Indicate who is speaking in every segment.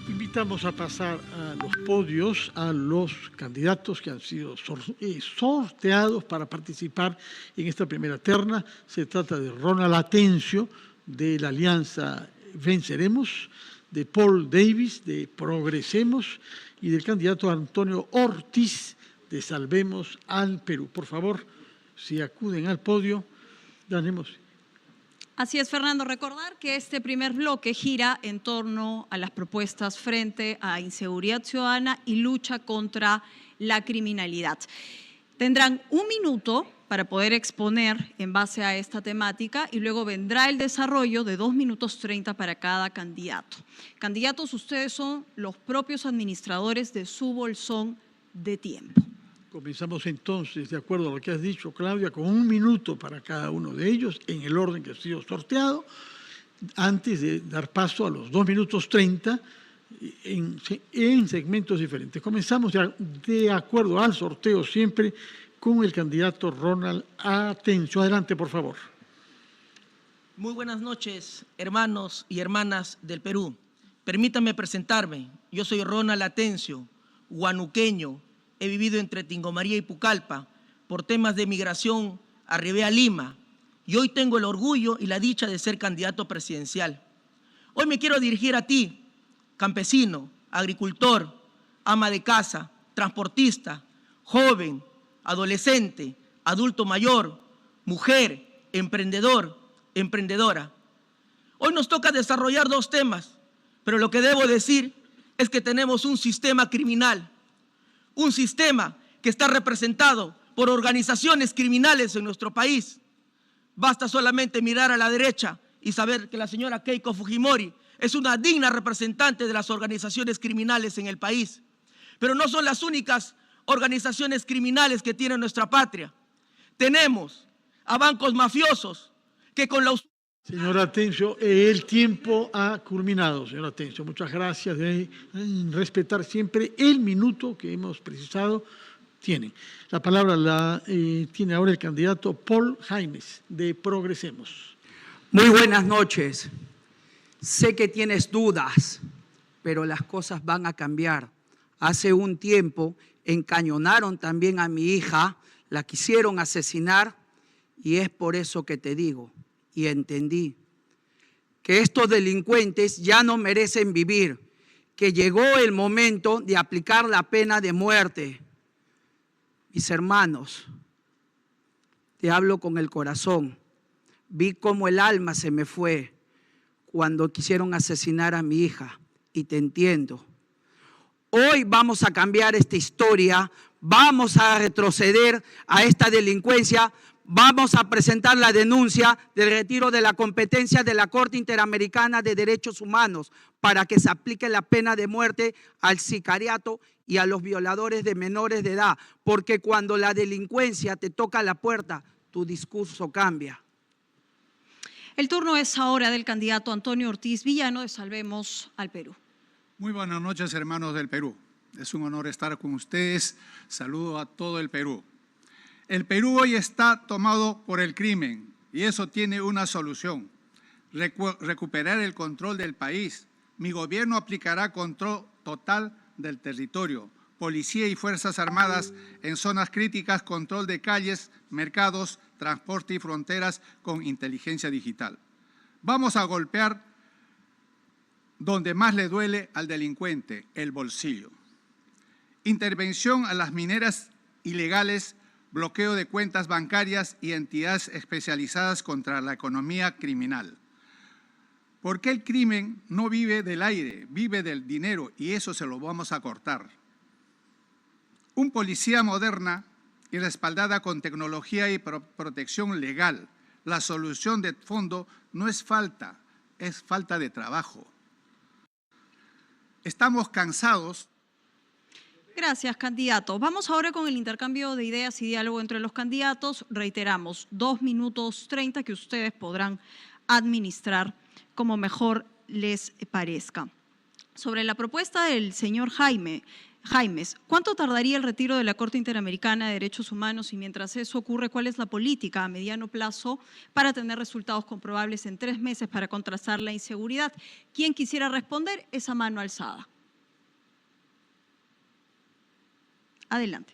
Speaker 1: Invitamos a pasar a los podios a los candidatos que han sido sorteados para participar en esta primera terna. Se trata de Ronald Atencio, de la Alianza Venceremos, de Paul Davis, de Progresemos, y del candidato Antonio Ortiz, de Salvemos al Perú. Por favor, si acuden al podio, daremos.
Speaker 2: Así es, Fernando. Recordar que este primer bloque gira en torno a las propuestas frente a inseguridad ciudadana y lucha contra la criminalidad. Tendrán un minuto para poder exponer en base a esta temática y luego vendrá el desarrollo de 2 minutos 30 para cada candidato. Candidatos, ustedes son los propios administradores de su bolsón de tiempo.
Speaker 1: Comenzamos entonces, de acuerdo a lo que has dicho, Claudia, con 1 minuto para cada uno de ellos, en el orden que ha sido sorteado, antes de dar paso a los 2 minutos 30 en segmentos diferentes. Comenzamos de acuerdo al sorteo siempre con el candidato Ronald Atencio. Adelante, por favor.
Speaker 3: Muy buenas noches, hermanos y hermanas del Perú. Permítanme presentarme. Yo soy Ronald Atencio, huanuqueño. He vivido entre Tingomaría y Pucallpa. Por temas de migración arribé a Lima y hoy tengo el orgullo y la dicha de ser candidato presidencial. Hoy me quiero dirigir a ti, campesino, agricultor, ama de casa, transportista, joven, adolescente, adulto mayor, mujer, emprendedor, emprendedora. Hoy nos toca desarrollar 2 temas, pero lo que debo decir es que tenemos un sistema criminal, un sistema que está representado por organizaciones criminales en nuestro país. Basta solamente mirar a la derecha y saber que la señora Keiko Fujimori es una digna representante de las organizaciones criminales en el país. Pero no son las únicas organizaciones criminales que tiene nuestra patria. Tenemos a bancos mafiosos que con la...
Speaker 1: Señor Atencio, el tiempo ha culminado, señor Atencio. Muchas gracias. De respetar siempre el minuto que hemos precisado. La palabra la tiene ahora el candidato Paul Jaimes, de Progresemos.
Speaker 4: Muy buenas noches. Sé que tienes dudas, pero las cosas van a cambiar. Hace un tiempo encañonaron también a mi hija, la quisieron asesinar y es por eso que te digo. Y entendí que estos delincuentes ya no merecen vivir, que llegó el momento de aplicar la pena de muerte. Mis hermanos, te hablo con el corazón. Vi cómo el alma se me fue cuando quisieron asesinar a mi hija y te entiendo. Hoy vamos a cambiar esta historia, vamos a retroceder a esta delincuencia. Vamos a presentar la denuncia del retiro de la competencia de la Corte Interamericana de Derechos Humanos para que se aplique la pena de muerte al sicariato y a los violadores de menores de edad, porque cuando la delincuencia te toca la puerta, tu discurso cambia.
Speaker 2: El turno es ahora del candidato Antonio Ortiz Villano de Salvemos al Perú.
Speaker 5: Muy buenas noches, hermanos del Perú. Es un honor estar con ustedes. Saludo a todo el Perú. El Perú hoy está tomado por el crimen y eso tiene una solución: recuperar el control del país. Mi gobierno aplicará control total del territorio, policía y fuerzas armadas en zonas críticas, control de calles, mercados, transporte y fronteras con inteligencia digital. Vamos a golpear donde más le duele al delincuente, el bolsillo. Intervención a las mineras ilegales, bloqueo de cuentas bancarias y entidades especializadas contra la economía criminal. Porque el crimen no vive del aire, vive del dinero y eso se lo vamos a cortar. Un policía moderna y respaldada con tecnología y protección legal. La solución de fondo no es falta, es falta de trabajo. Estamos cansados.
Speaker 2: Gracias, candidato. Vamos ahora con el intercambio de ideas y diálogo entre los candidatos. Reiteramos, 2 minutos 30 que ustedes podrán administrar como mejor les parezca. Sobre la propuesta del señor Jaimes, ¿cuánto tardaría el retiro de la Corte Interamericana de Derechos Humanos y mientras eso ocurre, cuál es la política a mediano plazo para tener resultados comprobables en 3 meses para contrastar la inseguridad? Quien quisiera responder, esa mano alzada. Adelante.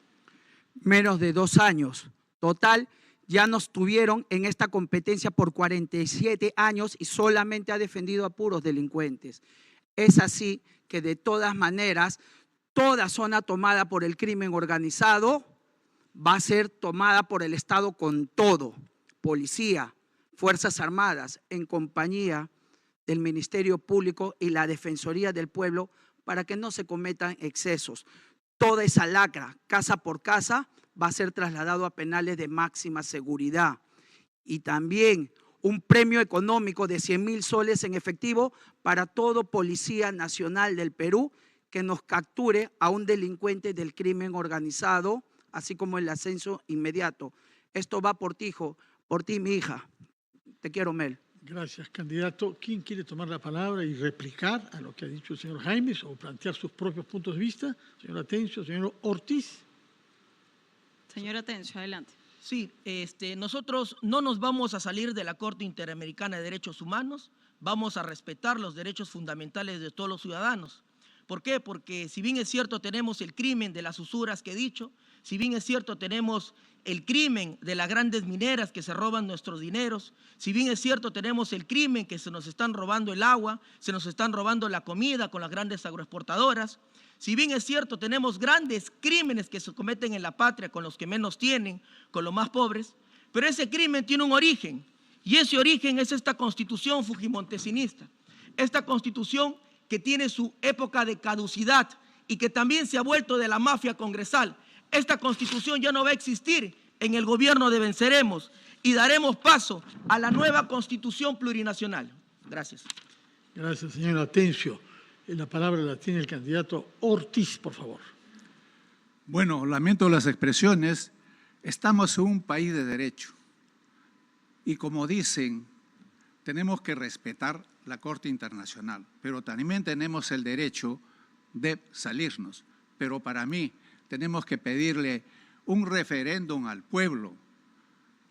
Speaker 4: Menos de 2 años. Total, ya nos tuvieron en esta competencia por 47 años y solamente ha defendido a puros delincuentes. Es así que de todas maneras, toda zona tomada por el crimen organizado va a ser tomada por el Estado con todo. Policía, Fuerzas Armadas, en compañía del Ministerio Público y la Defensoría del Pueblo, para que no se cometan excesos. Toda esa lacra, casa por casa, va a ser trasladado a penales de máxima seguridad. Y también un premio económico de 100.000 soles en efectivo para todo policía nacional del Perú que nos capture a un delincuente del crimen organizado, así como el ascenso inmediato. Esto va por ti, hijo, por ti, mi hija. Te quiero, Mel.
Speaker 1: Gracias, candidato. ¿Quién quiere tomar la palabra y replicar a lo que ha dicho el señor Jaimes o plantear sus propios puntos de vista? Señor Atencio, señor Ortiz.
Speaker 2: Señor Atencio, adelante.
Speaker 3: Sí, nosotros no nos vamos a salir de la Corte Interamericana de Derechos Humanos, vamos a respetar los derechos fundamentales de todos los ciudadanos. ¿Por qué? Porque si bien es cierto tenemos el crimen de las usuras que he dicho, si bien es cierto tenemos el crimen de las grandes mineras que se roban nuestros dineros, si bien es cierto tenemos el crimen que se nos están robando el agua, se nos están robando la comida con las grandes agroexportadoras, si bien es cierto tenemos grandes crímenes que se cometen en la patria con los que menos tienen, con los más pobres, pero ese crimen tiene un origen y ese origen es esta constitución fujimontesinista, esta constitución que tiene su época de caducidad y que también se ha vuelto de la mafia congresal. Esta constitución ya no va a existir en el gobierno de Venceremos y daremos paso a la nueva constitución plurinacional. Gracias.
Speaker 1: Gracias, señor Atencio. La palabra la tiene el candidato Ortiz, por favor.
Speaker 5: Bueno, lamento las expresiones. Estamos en un país de derecho. Y como dicen, tenemos que respetar la Corte Internacional, pero también tenemos el derecho de salirnos. Pero para mí tenemos que pedirle un referéndum al pueblo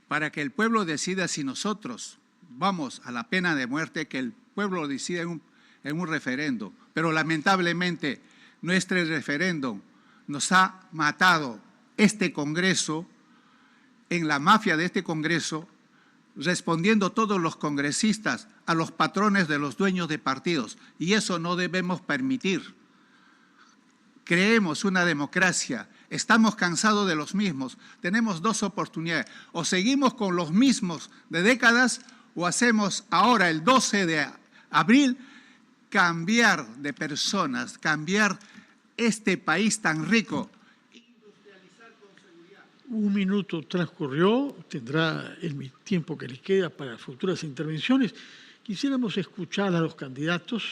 Speaker 5: para que el pueblo decida si nosotros vamos a la pena de muerte, que el pueblo decida en un referéndum. Pero lamentablemente nuestro referéndum nos ha matado este Congreso, en la mafia de este Congreso, respondiendo todos los congresistas a los patrones de los dueños de partidos. Y eso no debemos permitir. Creemos una democracia, estamos cansados de los mismos. Tenemos 2 oportunidades. O seguimos con los mismos de décadas o hacemos ahora, el 12 de abril, cambiar de personas, cambiar este país tan rico.
Speaker 1: Un minuto transcurrió, tendrá el tiempo que le queda para futuras intervenciones. Quisiéramos escuchar a los candidatos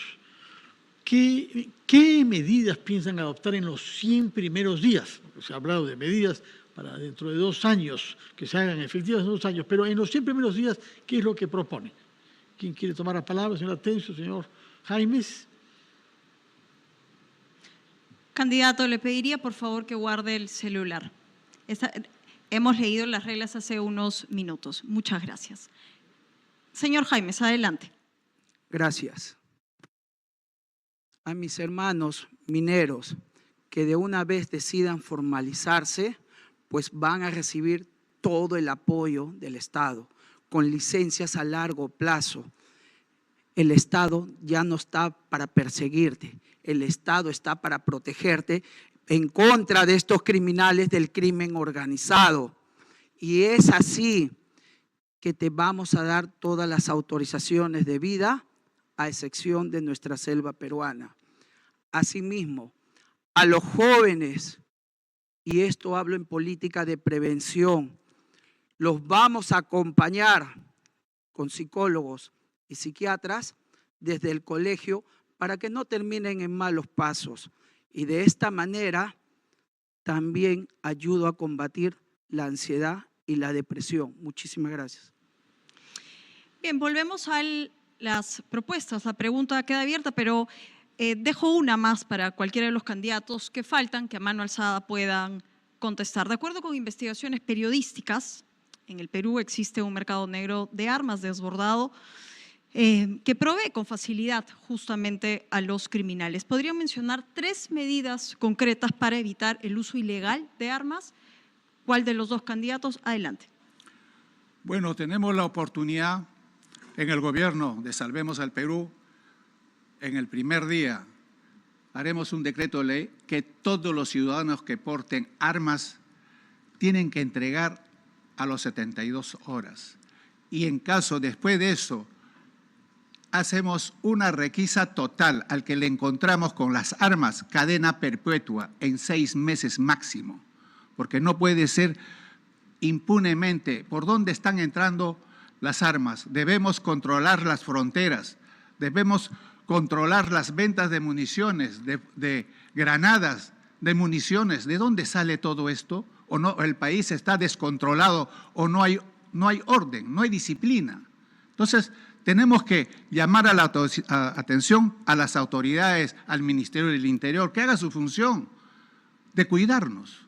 Speaker 1: qué medidas piensan adoptar en los 100 primeros días. Se ha hablado de medidas para dentro de 2 años, que se hagan efectivas en 2 años, pero en los 100 primeros días, ¿qué es lo que propone? ¿Quién quiere tomar la palabra? Señor Atencio, señor Jaimes.
Speaker 2: Candidato, le pediría por favor que guarde el celular. Hemos leído las reglas hace unos minutos. Muchas gracias. Señor Jaimes, adelante.
Speaker 4: Gracias. A mis hermanos mineros que de una vez decidan formalizarse, pues van a recibir todo el apoyo del Estado, con licencias a largo plazo. El Estado ya no está para perseguirte, el Estado está para protegerte en contra de estos criminales del crimen organizado. Y es así que te vamos a dar todas las autorizaciones de vida, a excepción de nuestra selva peruana. Asimismo, a los jóvenes, y esto hablo en política de prevención, los vamos a acompañar con psicólogos y psiquiatras desde el colegio para que no terminen en malos pasos. Y de esta manera también ayudo a combatir la ansiedad y la depresión. Muchísimas gracias.
Speaker 2: Bien, volvemos a las propuestas. La pregunta queda abierta, pero dejo una más para cualquiera de los candidatos que faltan, que a mano alzada puedan contestar. De acuerdo con investigaciones periodísticas, en el Perú existe un mercado negro de armas desbordado que provee con facilidad justamente a los criminales. ¿Podría mencionar 3 medidas concretas para evitar el uso ilegal de armas? ¿Cuál de los 2 candidatos? Adelante.
Speaker 5: Bueno, tenemos la oportunidad en el gobierno de Salvemos al Perú. En el primer día haremos un decreto de ley que todos los ciudadanos que porten armas tienen que entregar a los 72 horas. Y en caso después de eso, hacemos una requisa total al que le encontramos con las armas, cadena perpetua en 6 meses máximo, porque no puede ser impunemente por dónde están entrando las armas. Debemos controlar las fronteras, debemos controlar las ventas de municiones, de granadas, de municiones. ¿De dónde sale todo esto? ¿O no? El país está descontrolado o no hay orden, no hay disciplina. Entonces, tenemos que llamar a la atención a las autoridades, al Ministerio del Interior, que haga su función de cuidarnos.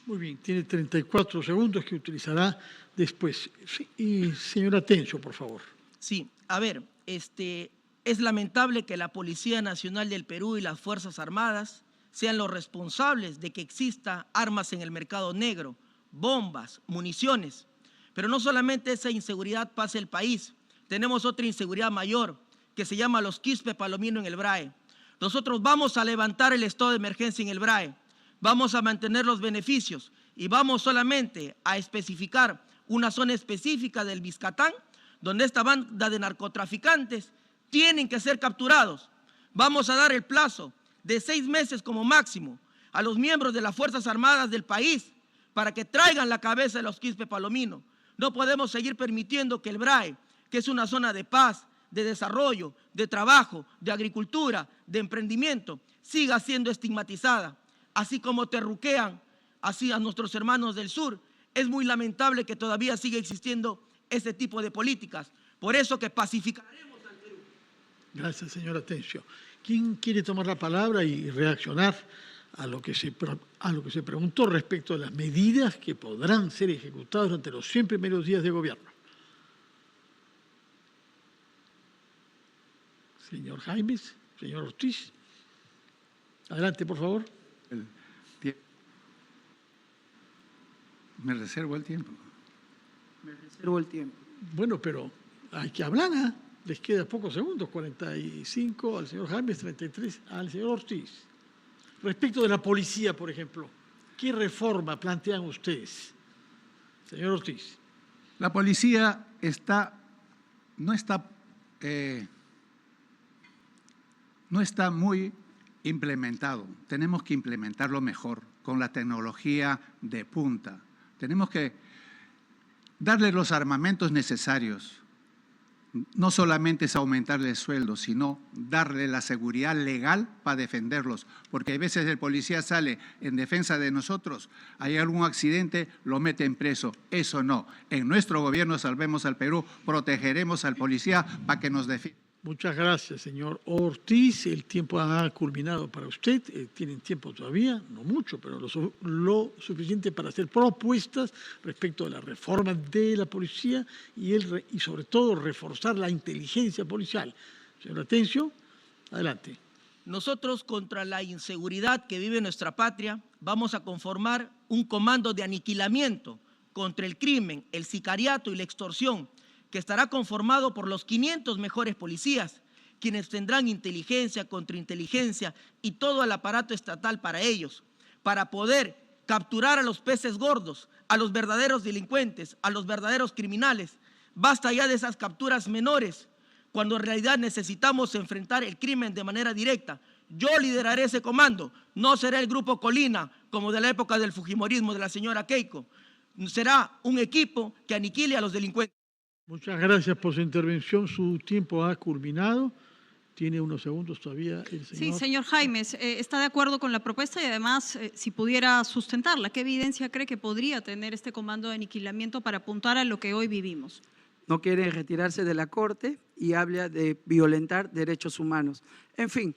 Speaker 1: Muy bien, tiene 34 segundos que utilizará después. Sí, y señora Atencio, por favor.
Speaker 3: Sí, a ver, es lamentable que la Policía Nacional del Perú y las Fuerzas Armadas sean los responsables de que exista armas en el mercado negro, bombas, municiones. Pero no solamente esa inseguridad pasa el país, tenemos otra inseguridad mayor que se llama los Quispe Palomino en el BRAE. Nosotros vamos a levantar el estado de emergencia en el BRAE, vamos a mantener los beneficios y vamos solamente a especificar una zona específica del Biscatán donde esta banda de narcotraficantes tienen que ser capturados. Vamos a dar el plazo de 6 meses como máximo a los miembros de las Fuerzas Armadas del país para que traigan la cabeza de los Quispe Palomino. No podemos seguir permitiendo que el BRAE, que es una zona de paz, de desarrollo, de trabajo, de agricultura, de emprendimiento, siga siendo estigmatizada. Así como terruquean así a nuestros hermanos del sur, es muy lamentable que todavía siga existiendo ese tipo de políticas. Por eso que pacificaremos al Perú.
Speaker 1: Gracias, señora Atencio. ¿Quién quiere tomar la palabra y reaccionar a lo que se preguntó respecto a las medidas que podrán ser ejecutadas durante los 100 primeros días de gobierno? Señor Jaimes, señor Ortiz. Adelante, por favor.
Speaker 5: Me reservo el tiempo.
Speaker 4: Me reservo el tiempo.
Speaker 1: Bueno, pero hay que hablar, ¿eh? Les queda pocos segundos, 45 al señor Jaimes, 33 al señor Ortiz. Respecto de la policía, por ejemplo, ¿qué reforma plantean ustedes? Señor Ortiz.
Speaker 5: La policía no está muy implementado. Tenemos que implementarlo mejor con la tecnología de punta. Tenemos que darle los armamentos necesarios. No solamente es aumentarle el sueldo, sino darle la seguridad legal para defenderlos. Porque a veces el policía sale en defensa de nosotros, hay algún accidente, lo meten preso. Eso no. En nuestro gobierno Salvemos al Perú, protegeremos al policía para que nos defienda.
Speaker 1: Muchas gracias, señor Ortiz. El tiempo ha culminado para usted. Tienen tiempo todavía, no mucho, pero lo suficiente para hacer propuestas respecto a la reforma de la policía y sobre todo reforzar la inteligencia policial. Señor Atencio, adelante.
Speaker 3: Nosotros, contra la inseguridad que vive nuestra patria, vamos a conformar un comando de aniquilamiento contra el crimen, el sicariato y la extorsión, que estará conformado por los 500 mejores policías, quienes tendrán inteligencia, contrainteligencia y todo el aparato estatal para ellos, para poder capturar a los peces gordos, a los verdaderos delincuentes, a los verdaderos criminales. Basta ya de esas capturas menores, cuando en realidad necesitamos enfrentar el crimen de manera directa. Yo lideraré ese comando, no será el Grupo Colina, como de la época del fujimorismo de la señora Keiko. Será un equipo que aniquile a los delincuentes.
Speaker 1: Muchas gracias por su intervención. Su tiempo ha culminado. Tiene unos segundos todavía el señor.
Speaker 2: Sí, señor Jaimes, ¿está de acuerdo con la propuesta? Y además, si pudiera sustentarla, ¿qué evidencia cree que podría tener este comando de aniquilamiento para apuntar a lo que hoy vivimos?
Speaker 4: No quiere retirarse de la Corte y habla de violentar derechos humanos. En fin,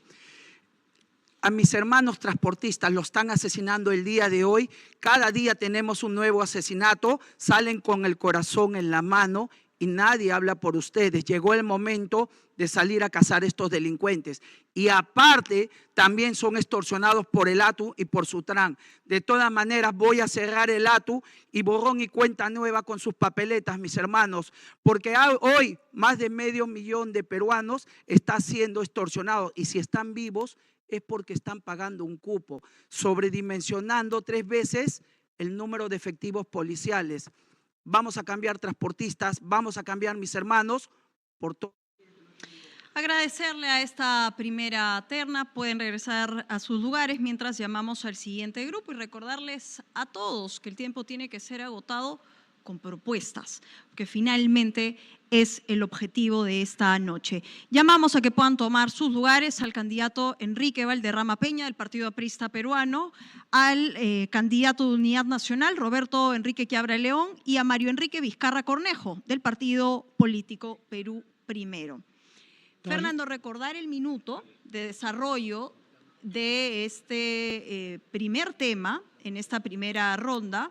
Speaker 4: a mis hermanos transportistas los están asesinando el día de hoy. Cada día tenemos un nuevo asesinato. Salen con el corazón en la mano y nadie habla por ustedes. Llegó el momento de salir a cazar a estos delincuentes. Y aparte, también son extorsionados por el ATU y por Sutran. De todas maneras, voy a cerrar el ATU y borrón y cuenta nueva con sus papeletas, mis hermanos, porque hoy más de 500.000 de peruanos están siendo extorsionados, y si están vivos es porque están pagando un cupo, sobredimensionando 3 veces el número de efectivos policiales. Vamos a cambiar transportistas, vamos a cambiar, mis hermanos, por todo.
Speaker 2: Agradecerle a esta primera terna. Pueden regresar a sus lugares mientras llamamos al siguiente grupo y recordarles a todos que el tiempo tiene que ser agotado con propuestas, que finalmente es el objetivo de esta noche. Llamamos a que puedan tomar sus lugares al candidato Enrique Valderrama Peña del Partido Aprista Peruano, al candidato de Unidad Nacional Roberto Enrique Quiabra León y a Mario Enrique Vizcarra Cornejo del Partido Político Perú Primero. Fernando, recordar el minuto de desarrollo de este primer tema en esta primera ronda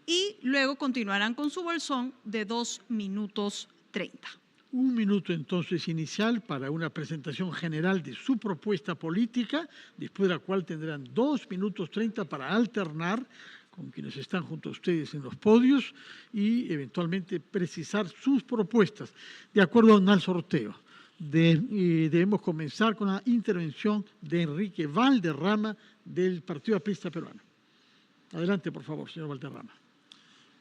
Speaker 2: y luego continuarán con su bolsón de 2 minutos 30.
Speaker 1: 1 minuto entonces inicial para una presentación general de su propuesta política, después de la cual tendrán 2 minutos 30 para alternar con quienes están junto a ustedes en los podios y eventualmente precisar sus propuestas de acuerdo al sorteo. Debemos comenzar con la intervención de Enrique Valderrama del Partido Aprista Peruano. Adelante, por favor, señor Valderrama.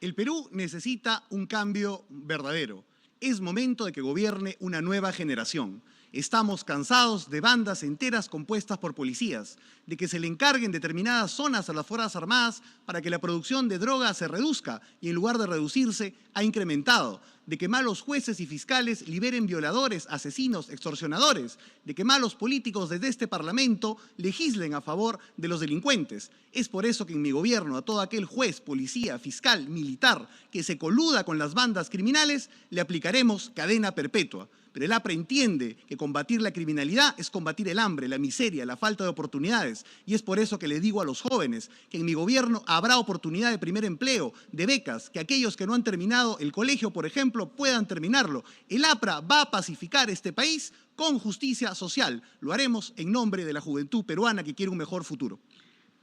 Speaker 6: El Perú necesita un cambio verdadero. Es momento de que gobierne una nueva generación. Estamos cansados de bandas enteras compuestas por policías, de que se le encarguen determinadas zonas a las Fuerzas Armadas para que la producción de droga se reduzca y en lugar de reducirse ha incrementado, de que malos jueces y fiscales liberen violadores, asesinos, extorsionadores, de que malos políticos desde este Parlamento legislen a favor de los delincuentes. Es por eso que en mi gobierno a todo aquel juez, policía, fiscal, militar que se coluda con las bandas criminales le aplicaremos cadena perpetua. Pero el APRA entiende que combatir la criminalidad es combatir el hambre, la miseria, la falta de oportunidades. Y es por eso que le digo a los jóvenes que en mi gobierno habrá oportunidad de primer empleo, de becas, que aquellos que no han terminado el colegio, por ejemplo, puedan terminarlo. El APRA va a pacificar este país con justicia social. Lo haremos en nombre de la juventud peruana que quiere un mejor futuro.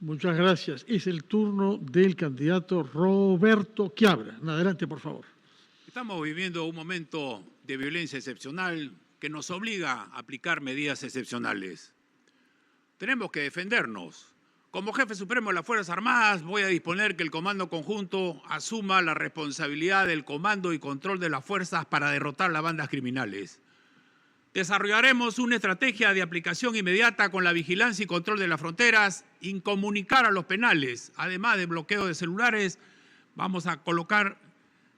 Speaker 1: Muchas gracias. Es el turno del candidato Roberto Quiabra. Adelante, por favor.
Speaker 7: Estamos viviendo un momento de violencia excepcional que nos obliga a aplicar medidas excepcionales. Tenemos que defendernos. Como jefe supremo de las Fuerzas Armadas voy a disponer que el Comando Conjunto asuma la responsabilidad del comando y control de las fuerzas para derrotar las bandas criminales. Desarrollaremos una estrategia de aplicación inmediata con la vigilancia y control de las fronteras, incomunicar a los penales. Además de bloqueo de celulares, vamos a colocar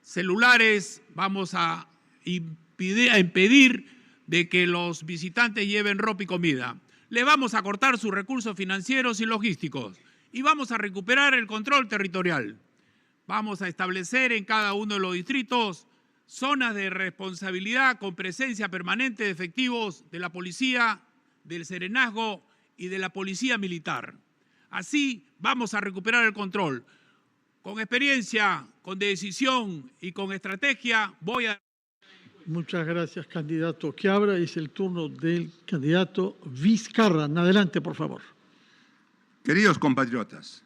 Speaker 7: celulares, vamos a impedir de que los visitantes lleven ropa y comida. Le vamos a cortar sus recursos financieros y logísticos y vamos a recuperar el control territorial. Vamos a establecer en cada uno de los distritos zonas de responsabilidad con presencia permanente de efectivos de la policía, del serenazgo y de la policía militar. Así vamos a recuperar el control. Con experiencia, con decisión y con estrategia voy a...
Speaker 1: Muchas gracias, candidato Quiabra. Es el turno del candidato Vizcarra. Adelante, por favor.
Speaker 8: Queridos compatriotas,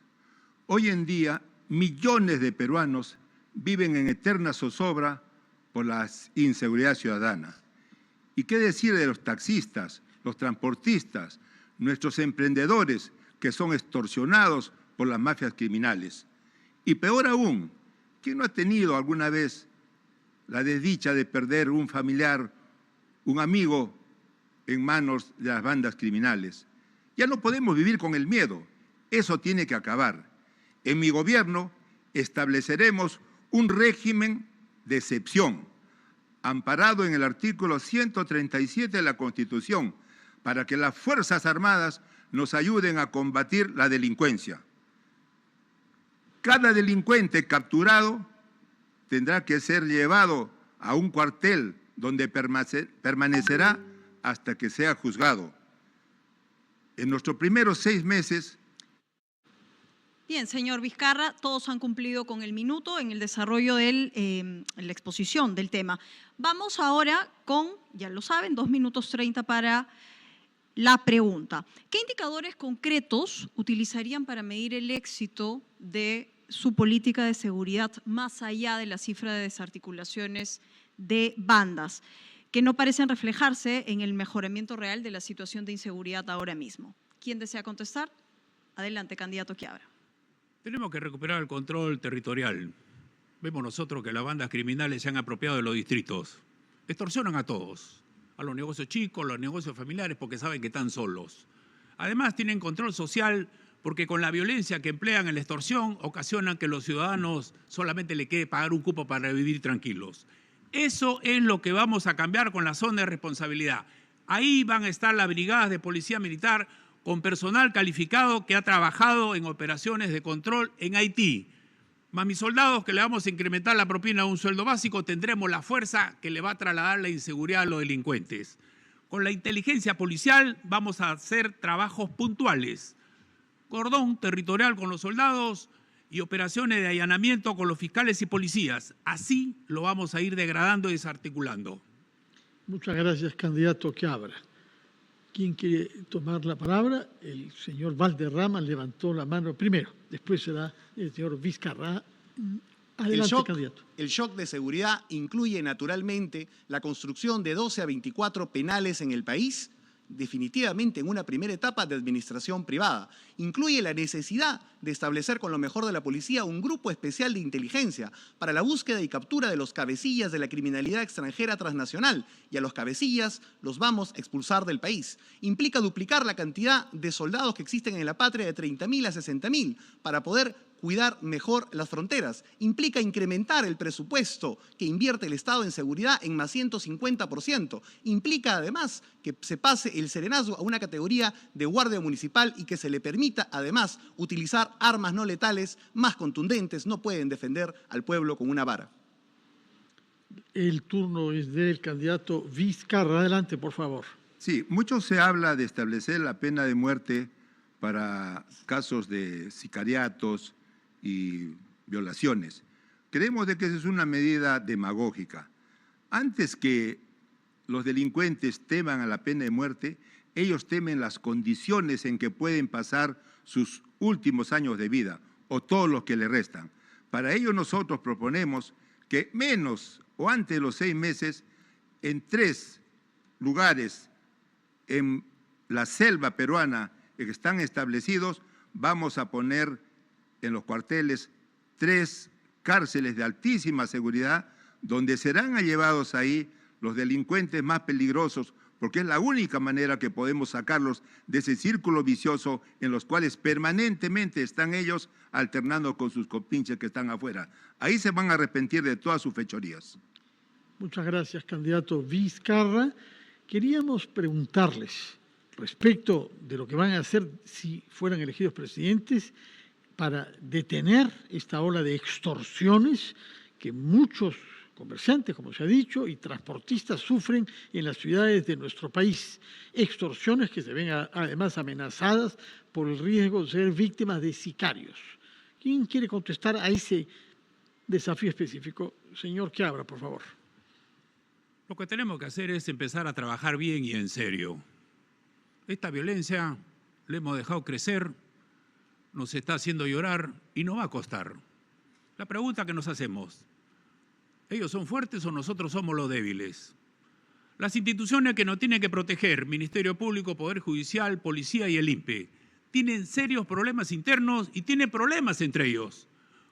Speaker 8: hoy en día millones de peruanos viven en eterna zozobra por la inseguridad ciudadana. ¿Y qué decir de los taxistas, los transportistas, nuestros emprendedores que son extorsionados por las mafias criminales? Y peor aún, ¿quién no ha tenido alguna vez la desdicha de perder un familiar, un amigo en manos de las bandas criminales? Ya no podemos vivir con el miedo. Eso tiene que acabar. En mi gobierno estableceremos un régimen de excepción, amparado en el artículo 137 de la Constitución, para que las Fuerzas Armadas nos ayuden a combatir la delincuencia. Cada delincuente capturado tendrá que ser llevado a un cuartel donde permanecerá hasta que sea juzgado. En nuestros primeros 6 meses
Speaker 2: Bien, señor Vizcarra, todos han cumplido con el minuto en el desarrollo en la exposición del tema. Vamos ahora con, ya lo saben, 2 minutos 30 para la pregunta. ¿Qué indicadores concretos utilizarían para medir el éxito de su política de seguridad más allá de la cifra de desarticulaciones de bandas, que no parecen reflejarse en el mejoramiento real de la situación de inseguridad ahora mismo? ¿Quién desea contestar? Adelante, candidato Quiabra.
Speaker 7: Tenemos que recuperar el control territorial. Vemos nosotros que las bandas criminales se han apropiado de los distritos. Extorsionan a todos, a los negocios chicos, a los negocios familiares, porque saben que están solos. Además, tienen control social porque con la violencia que emplean en la extorsión ocasionan que los ciudadanos solamente le quede pagar un cupo para vivir tranquilos. Eso es lo que vamos a cambiar con la zona de responsabilidad. Ahí van a estar las brigadas de policía militar con personal calificado que ha trabajado en operaciones de control en Haití. Más mis soldados, que le vamos a incrementar la propina a un sueldo básico, tendremos la fuerza que le va a trasladar la inseguridad a los delincuentes. Con la inteligencia policial vamos a hacer trabajos puntuales, cordón territorial con los soldados y operaciones de allanamiento con los fiscales y policías. Así lo vamos a ir degradando y desarticulando.
Speaker 1: Muchas gracias, candidato Quiabra. ¿Quién quiere tomar la palabra? El señor Valderrama levantó la mano primero, después será el señor Vizcarra. Adelante, candidato.
Speaker 6: El shock de seguridad incluye naturalmente la construcción de 12 a 24 penales en el país, definitivamente en una primera etapa de administración privada. Incluye la necesidad de establecer con lo mejor de la policía un grupo especial de inteligencia para la búsqueda y captura de los cabecillas de la criminalidad extranjera transnacional, y a los cabecillas los vamos a expulsar del país. Implica duplicar la cantidad de soldados que existen en la patria de 30.000 a 60.000 para poder cuidar mejor las fronteras. Implica incrementar el presupuesto que invierte el Estado en seguridad en más 150%. Implica además que se pase el serenazgo a una categoría de guardia municipal y que se le permita además utilizar armas no letales más contundentes. No pueden defender al pueblo con una vara.
Speaker 1: El turno es del candidato Vizcarra. Adelante, por favor.
Speaker 8: Sí, mucho se habla de establecer la pena de muerte para casos de sicariatos y violaciones. Creemos de que esa es una medida demagógica. Antes que los delincuentes teman a la pena de muerte, ellos temen las condiciones en que pueden pasar sus últimos años de vida o todos los que le restan. Para ello nosotros proponemos que menos o antes de los 6 meses, en 3 lugares en la selva peruana que están establecidos, vamos a poner en los cuarteles 3 cárceles de altísima seguridad, donde serán llevados ahí los delincuentes más peligrosos, porque es la única manera que podemos sacarlos de ese círculo vicioso en los cuales permanentemente están ellos alternando con sus compinches que están afuera. Ahí se van a arrepentir de todas sus fechorías.
Speaker 1: Muchas gracias, candidato Vizcarra. Queríamos preguntarles respecto de lo que van a hacer si fueran elegidos presidentes para detener esta ola de extorsiones que muchos comerciantes, como se ha dicho, y transportistas sufren en las ciudades de nuestro país. Extorsiones que se ven además amenazadas por el riesgo de ser víctimas de sicarios. ¿Quién quiere contestar a ese desafío específico? Señor Quiabra, por favor.
Speaker 7: Lo que tenemos que hacer es empezar a trabajar bien y en serio. Esta violencia la hemos dejado crecer, nos está haciendo llorar y nos va a costar. La pregunta que nos hacemos, ¿ellos son fuertes o nosotros somos los débiles? Las instituciones que nos tienen que proteger, Ministerio Público, Poder Judicial, Policía y el INPE, tienen serios problemas internos y tienen problemas entre ellos.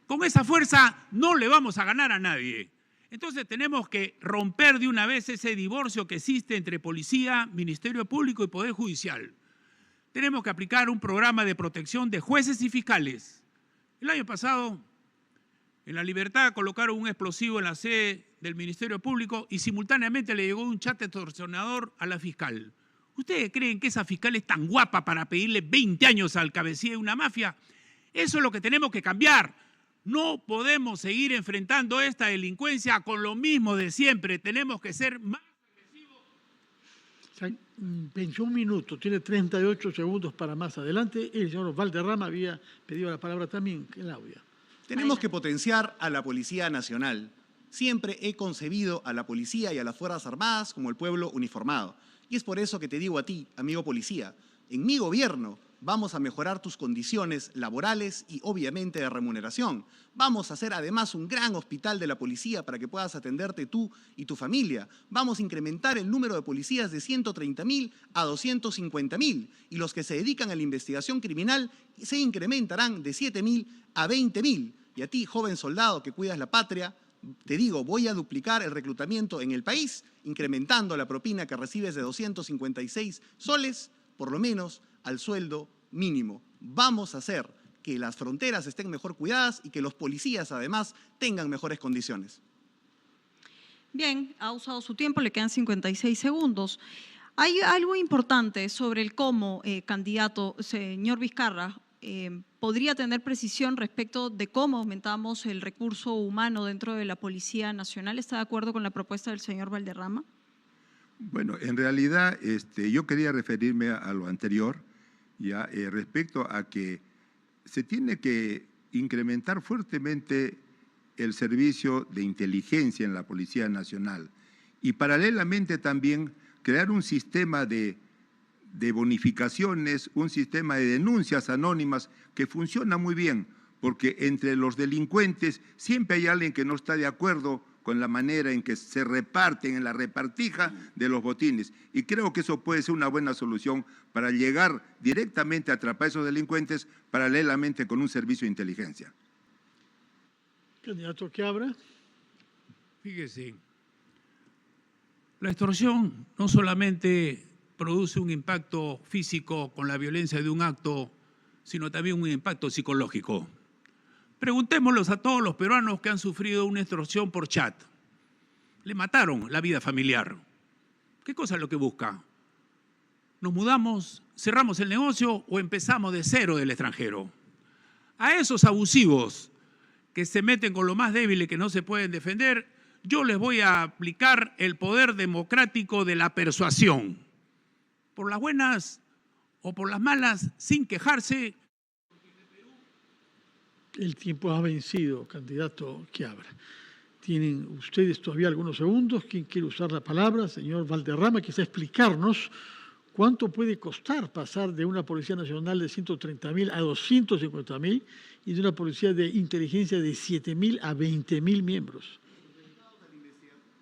Speaker 7: Con esa fuerza no le vamos a ganar a nadie. Entonces tenemos que romper de una vez ese divorcio que existe entre Policía, Ministerio Público y Poder Judicial. Tenemos que aplicar un programa de protección de jueces y fiscales. El año pasado, en La Libertad, colocaron un explosivo en la sede del Ministerio Público y simultáneamente le llegó un chat extorsionador a la fiscal. ¿Ustedes creen que esa fiscal es tan guapa para pedirle 20 años al cabecilla de una mafia? Eso es lo que tenemos que cambiar. No podemos seguir enfrentando esta delincuencia con lo mismo de siempre. Tenemos que ser más agresivos.
Speaker 1: Venció un minuto, tiene 38 segundos para más adelante. El señor Valderrama había pedido la palabra también, Claudia.
Speaker 6: Tenemos que potenciar a la Policía Nacional. Siempre he concebido a la policía y a las Fuerzas Armadas como el pueblo uniformado. Y es por eso que te digo a ti, amigo policía, en mi gobierno vamos a mejorar tus condiciones laborales y obviamente de remuneración. Vamos a hacer además un gran hospital de la policía para que puedas atenderte tú y tu familia. Vamos a incrementar el número de policías de 130.000 a 250.000 y los que se dedican a la investigación criminal se incrementarán de 7.000 a 20.000. Y a ti, joven soldado que cuidas la patria, te digo, voy a duplicar el reclutamiento en el país, incrementando la propina que recibes de 256 soles, por lo menos al sueldo mínimo. Vamos a hacer que las fronteras estén mejor cuidadas y que los policías además tengan mejores condiciones.
Speaker 2: Bien, ha usado su tiempo, le quedan 56 segundos. Hay algo importante sobre el cómo, candidato, señor Vizcarra, podría tener precisión respecto de cómo aumentamos el recurso humano dentro de la Policía Nacional. ¿Está de acuerdo con la propuesta del señor Valderrama?
Speaker 8: Bueno, en realidad yo quería referirme a lo anterior, ya respecto a que se tiene que incrementar fuertemente el servicio de inteligencia en la Policía Nacional y paralelamente también crear un sistema de bonificaciones, un sistema de denuncias anónimas que funciona muy bien, porque entre los delincuentes siempre hay alguien que no está de acuerdo con la manera en que se reparten en la repartija de los botines. Y creo que eso puede ser una buena solución para llegar directamente a atrapar a esos delincuentes paralelamente con un servicio de inteligencia.
Speaker 1: Candidato Quiabra.
Speaker 7: Fíjese, la extorsión no solamente produce un impacto físico con la violencia de un acto, sino también un impacto psicológico. Preguntémoslos a todos los peruanos que han sufrido una extorsión por chat. Le mataron la vida familiar. ¿Qué cosa es lo que busca? ¿Nos mudamos, cerramos el negocio o empezamos de cero del extranjero? A esos abusivos que se meten con lo más débil y que no se pueden defender, yo les voy a aplicar el poder democrático de la persuasión. Por las buenas o por las malas, sin quejarse.
Speaker 1: El tiempo ha vencido, candidato Quiabra. Tienen ustedes todavía algunos segundos. ¿Quién quiere usar la palabra? Señor Valderrama, quizá explicarnos cuánto puede costar pasar de una Policía Nacional de 130.000 a 250.000 y de una Policía de Inteligencia de 7.000 a 20.000 miembros.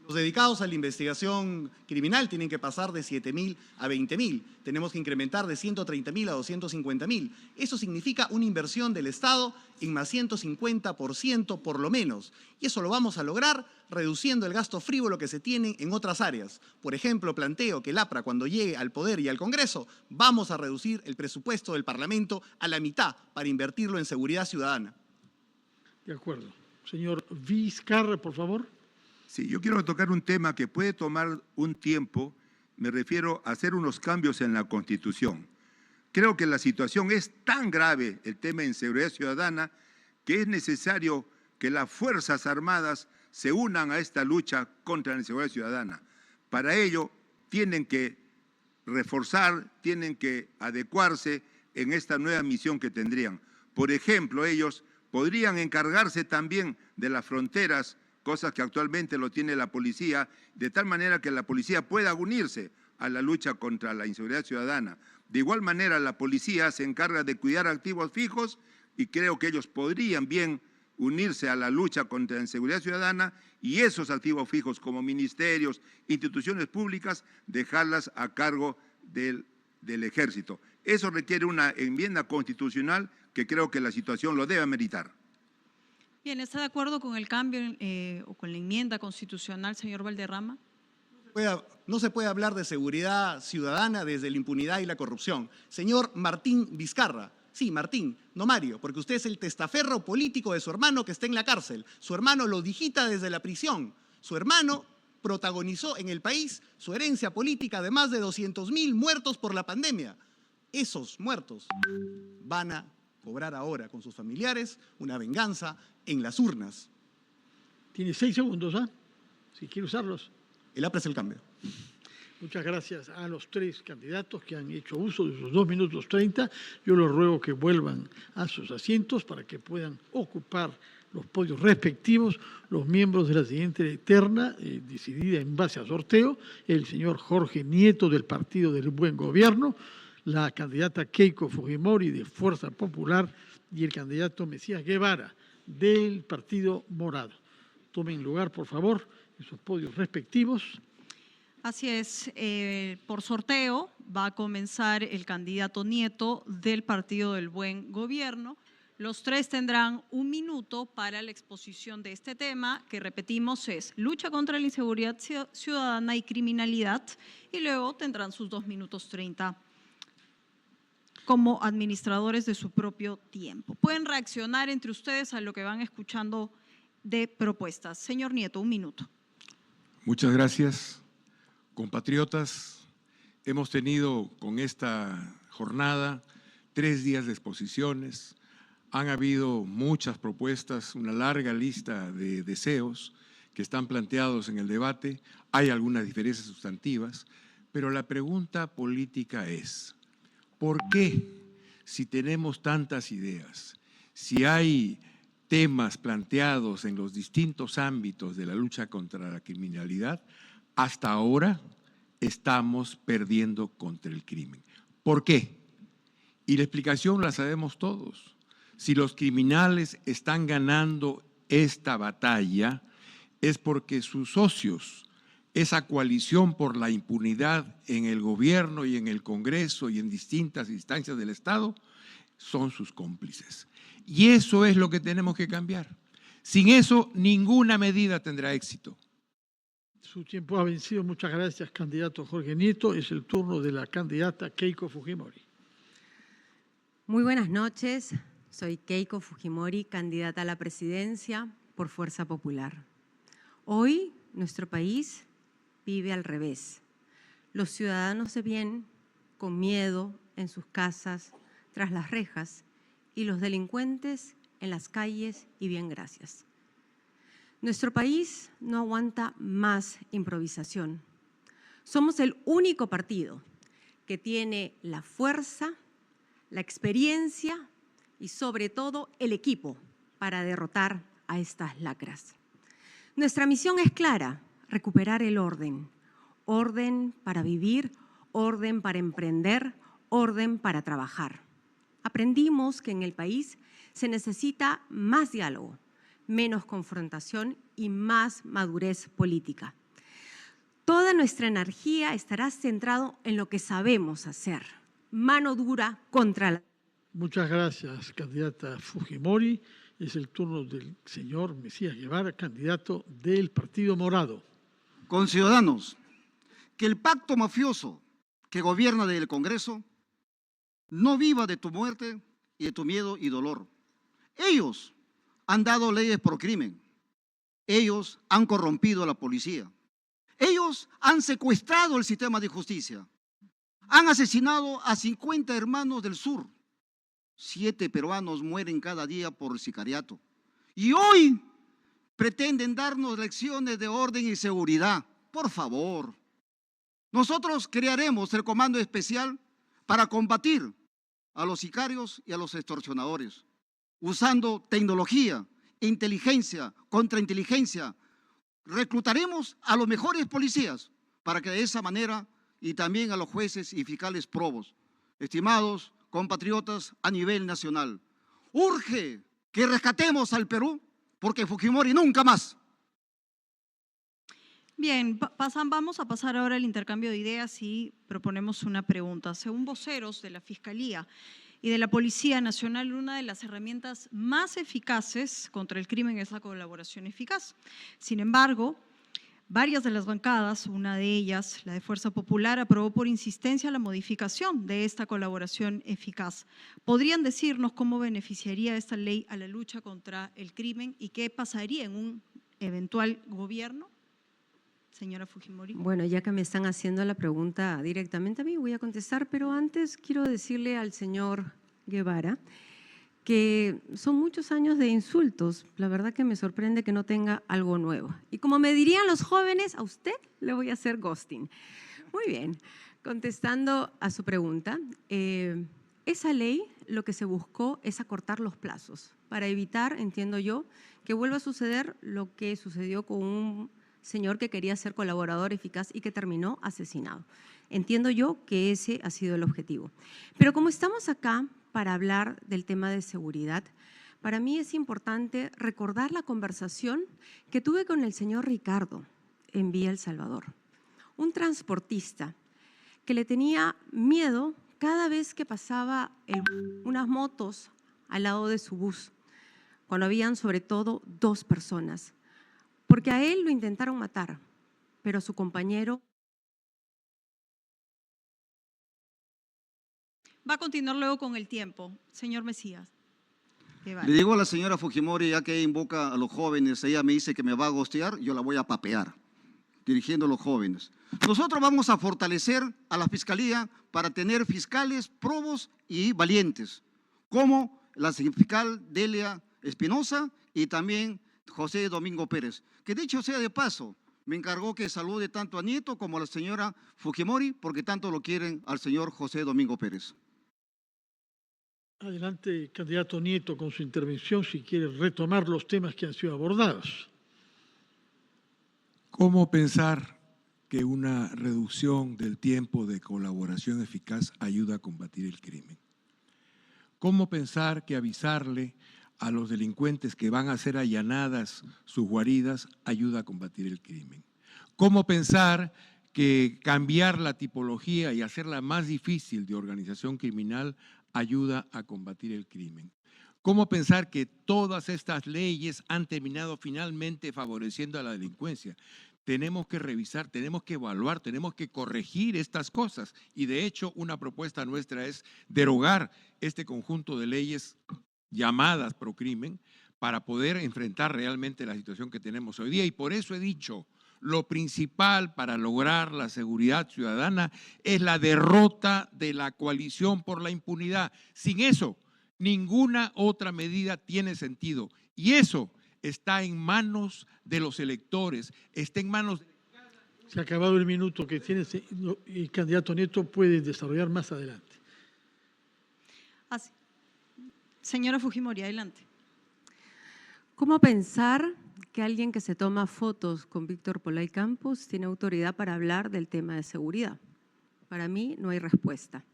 Speaker 6: Los dedicados a la investigación criminal tienen que pasar de 7.000 a 20.000. Tenemos que incrementar de 130.000 a 250.000. Eso significa una inversión del Estado en más 150% por lo menos. Y eso lo vamos a lograr reduciendo el gasto frívolo que se tiene en otras áreas. Por ejemplo, planteo que el APRA, cuando llegue al Poder y al Congreso, vamos a reducir el presupuesto del Parlamento a la mitad para invertirlo en seguridad ciudadana.
Speaker 1: De acuerdo. Señor Vizcarra, por favor.
Speaker 8: Sí, yo quiero tocar un tema que puede tomar un tiempo, me refiero a hacer unos cambios en la Constitución. Creo que la situación es tan grave, el tema de inseguridad ciudadana, que es necesario que las Fuerzas Armadas se unan a esta lucha contra la inseguridad ciudadana. Para ello tienen que reforzar, tienen que adecuarse en esta nueva misión que tendrían. Por ejemplo, ellos podrían encargarse también de las fronteras, cosas que actualmente lo tiene la policía, de tal manera que la policía pueda unirse a la lucha contra la inseguridad ciudadana. De igual manera, la policía se encarga de cuidar activos fijos y creo que ellos podrían bien unirse a la lucha contra la inseguridad ciudadana y esos activos fijos como ministerios, instituciones públicas, dejarlas a cargo del ejército. Eso requiere una enmienda constitucional que creo que la situación lo debe ameritar.
Speaker 2: Bien, ¿está de acuerdo con el cambio o con la enmienda constitucional, señor Valderrama?
Speaker 6: No se puede hablar de seguridad ciudadana desde la impunidad y la corrupción. Señor Martín Vizcarra, sí, Martín, no Mario, porque usted es el testaferro político de su hermano que está en la cárcel. Su hermano lo digita desde la prisión. Su hermano protagonizó en el país su herencia política de más de 200.000 muertos por la pandemia. Esos muertos van a cobrar ahora con sus familiares una venganza en las urnas.
Speaker 1: Tiene 6 segundos, ¿ah? Si quiere usarlos.
Speaker 6: El APRA es el cambio.
Speaker 1: Muchas gracias a los tres candidatos que han hecho uso de sus 2 minutos 30. Yo les ruego que vuelvan a sus asientos para que puedan ocupar los podios respectivos los miembros de la siguiente terna, decidida en base a sorteo: el señor Jorge Nieto del Partido del Buen Gobierno, la candidata Keiko Fujimori de Fuerza Popular y el candidato Mesías Guevara del Partido Morado. Tomen lugar, por favor, en sus podios respectivos.
Speaker 2: Así es, por sorteo va a comenzar el candidato Nieto del Partido del Buen Gobierno. Los tres tendrán 1 minuto para la exposición de este tema, que repetimos es lucha contra la inseguridad ciudadana y criminalidad, y luego tendrán sus 2 minutos 30 como administradores de su propio tiempo. Pueden reaccionar entre ustedes a lo que van escuchando de propuestas. Señor Nieto, 1 minuto.
Speaker 9: Muchas gracias. Compatriotas, hemos tenido con esta jornada 3 días de exposiciones. Han habido muchas propuestas, una larga lista de deseos que están planteados en el debate. Hay algunas diferencias sustantivas, pero la pregunta política es: ¿por qué, si tenemos tantas ideas, si hay temas planteados en los distintos ámbitos de la lucha contra la criminalidad, hasta ahora estamos perdiendo contra el crimen? ¿Por qué? Y la explicación la sabemos todos. Si los criminales están ganando esta batalla, es porque sus socios, esa coalición por la impunidad en el gobierno y en el Congreso y en distintas instancias del Estado, son sus cómplices. Y eso es lo que tenemos que cambiar. Sin eso, ninguna medida tendrá éxito.
Speaker 1: Su tiempo ha vencido. Muchas gracias, candidato Jorge Nieto. Es el turno de la candidata Keiko Fujimori.
Speaker 10: Muy buenas noches. Soy Keiko Fujimori, candidata a la presidencia por Fuerza Popular. Hoy nuestro país vive al revés. Los ciudadanos se ven con miedo en sus casas, tras las rejas, y los delincuentes en las calles y bien gracias. Nuestro país no aguanta más improvisación. Somos el único partido que tiene la fuerza, la experiencia y sobre todo el equipo para derrotar a estas lacras. Nuestra misión es clara: recuperar el orden. Orden para vivir, orden para emprender, orden para trabajar. Aprendimos que en el país se necesita más diálogo, menos confrontación y más madurez política. Toda nuestra energía estará centrada en lo que sabemos hacer: mano dura contra la...
Speaker 1: Muchas gracias, candidata Fujimori. Es el turno del señor Mesías Guevara, candidato del Partido Morado.
Speaker 11: Conciudadanos, que el pacto mafioso que gobierna desde el Congreso no viva de tu muerte y de tu miedo y dolor. Ellos han dado leyes por crimen. Ellos han corrompido a la policía. Ellos han secuestrado el sistema de justicia. Han asesinado a 50 hermanos del sur. 7 peruanos mueren cada día por sicariato. Y hoy pretenden darnos lecciones de orden y seguridad. Por favor. Nosotros crearemos el comando especial para combatir a los sicarios y a los extorsionadores, usando tecnología, inteligencia, contrainteligencia. Reclutaremos a los mejores policías para que de esa manera, y también a los jueces y fiscales probos. Estimados compatriotas a nivel nacional, urge que rescatemos al Perú, porque Fujimori nunca más.
Speaker 2: Bien, vamos a pasar ahora al intercambio de ideas y proponemos una pregunta. Según voceros de la Fiscalía y de la Policía Nacional, una de las herramientas más eficaces contra el crimen es la colaboración eficaz. Sin embargo, varias de las bancadas, una de ellas, la de Fuerza Popular, aprobó por insistencia la modificación de esta colaboración eficaz. ¿Podrían decirnos cómo beneficiaría esta ley a la lucha contra el crimen y qué pasaría en un eventual gobierno? Señora Fujimori.
Speaker 10: Bueno, ya que me están haciendo la pregunta directamente a mí, voy a contestar, pero antes quiero decirle al señor Guevara que son muchos años de insultos. La verdad que me sorprende que no tenga algo nuevo. Y como me dirían los jóvenes, a usted le voy a hacer ghosting. Muy bien. Contestando a su pregunta, esa ley lo que se buscó es acortar los plazos para evitar, entiendo yo, que vuelva a suceder lo que sucedió con un señor que quería ser colaborador eficaz y que terminó asesinado. Entiendo yo que ese ha sido el objetivo. Pero como estamos acá para hablar del tema de seguridad, para mí es importante recordar la conversación que tuve con el señor Ricardo en Vía El Salvador, un transportista que le tenía miedo cada vez que pasaba unas motos al lado de su bus, cuando habían sobre todo 2 personas, porque a él lo intentaron matar, pero a su compañero.
Speaker 2: Va a continuar luego con el tiempo. Señor Mesías.
Speaker 11: Le digo a la señora Fujimori, ya que invoca a los jóvenes, ella me dice que me va a gostear, yo la voy a papear, dirigiendo a los jóvenes. Nosotros vamos a fortalecer a la Fiscalía para tener fiscales probos y valientes, como la fiscal Delia Espinosa y también José Domingo Pérez, que dicho sea de paso, me encargó que salude tanto a Nieto como a la señora Fujimori, porque tanto lo quieren al señor José Domingo Pérez.
Speaker 1: Adelante, candidato Nieto, con su intervención, si quiere retomar los temas que han sido abordados.
Speaker 9: ¿Cómo pensar que una reducción del tiempo de colaboración eficaz ayuda a combatir el crimen? ¿Cómo pensar que avisarle a los delincuentes que van a hacer allanadas sus guaridas ayuda a combatir el crimen? ¿Cómo pensar que cambiar la tipología y hacerla más difícil de organización criminal ayuda a combatir el crimen? ¿Cómo pensar que todas estas leyes han terminado finalmente favoreciendo a la delincuencia? Tenemos que revisar, tenemos que evaluar, tenemos que corregir estas cosas. Y de hecho, una propuesta nuestra es derogar este conjunto de leyes llamadas procrimen para poder enfrentar realmente la situación que tenemos hoy día. Y por eso he dicho, lo principal para lograr la seguridad ciudadana es la derrota de la coalición por la impunidad. Sin eso, ninguna otra medida tiene sentido. Y eso está en manos de los electores, está en manos.
Speaker 1: Se ha acabado el minuto que tiene el candidato Nieto, puede desarrollar más adelante.
Speaker 2: Así. Señora Fujimori, adelante.
Speaker 10: ¿Cómo pensar que alguien que se toma fotos con Víctor Polay Campos tiene autoridad para hablar del tema de seguridad? Para mí no hay respuesta.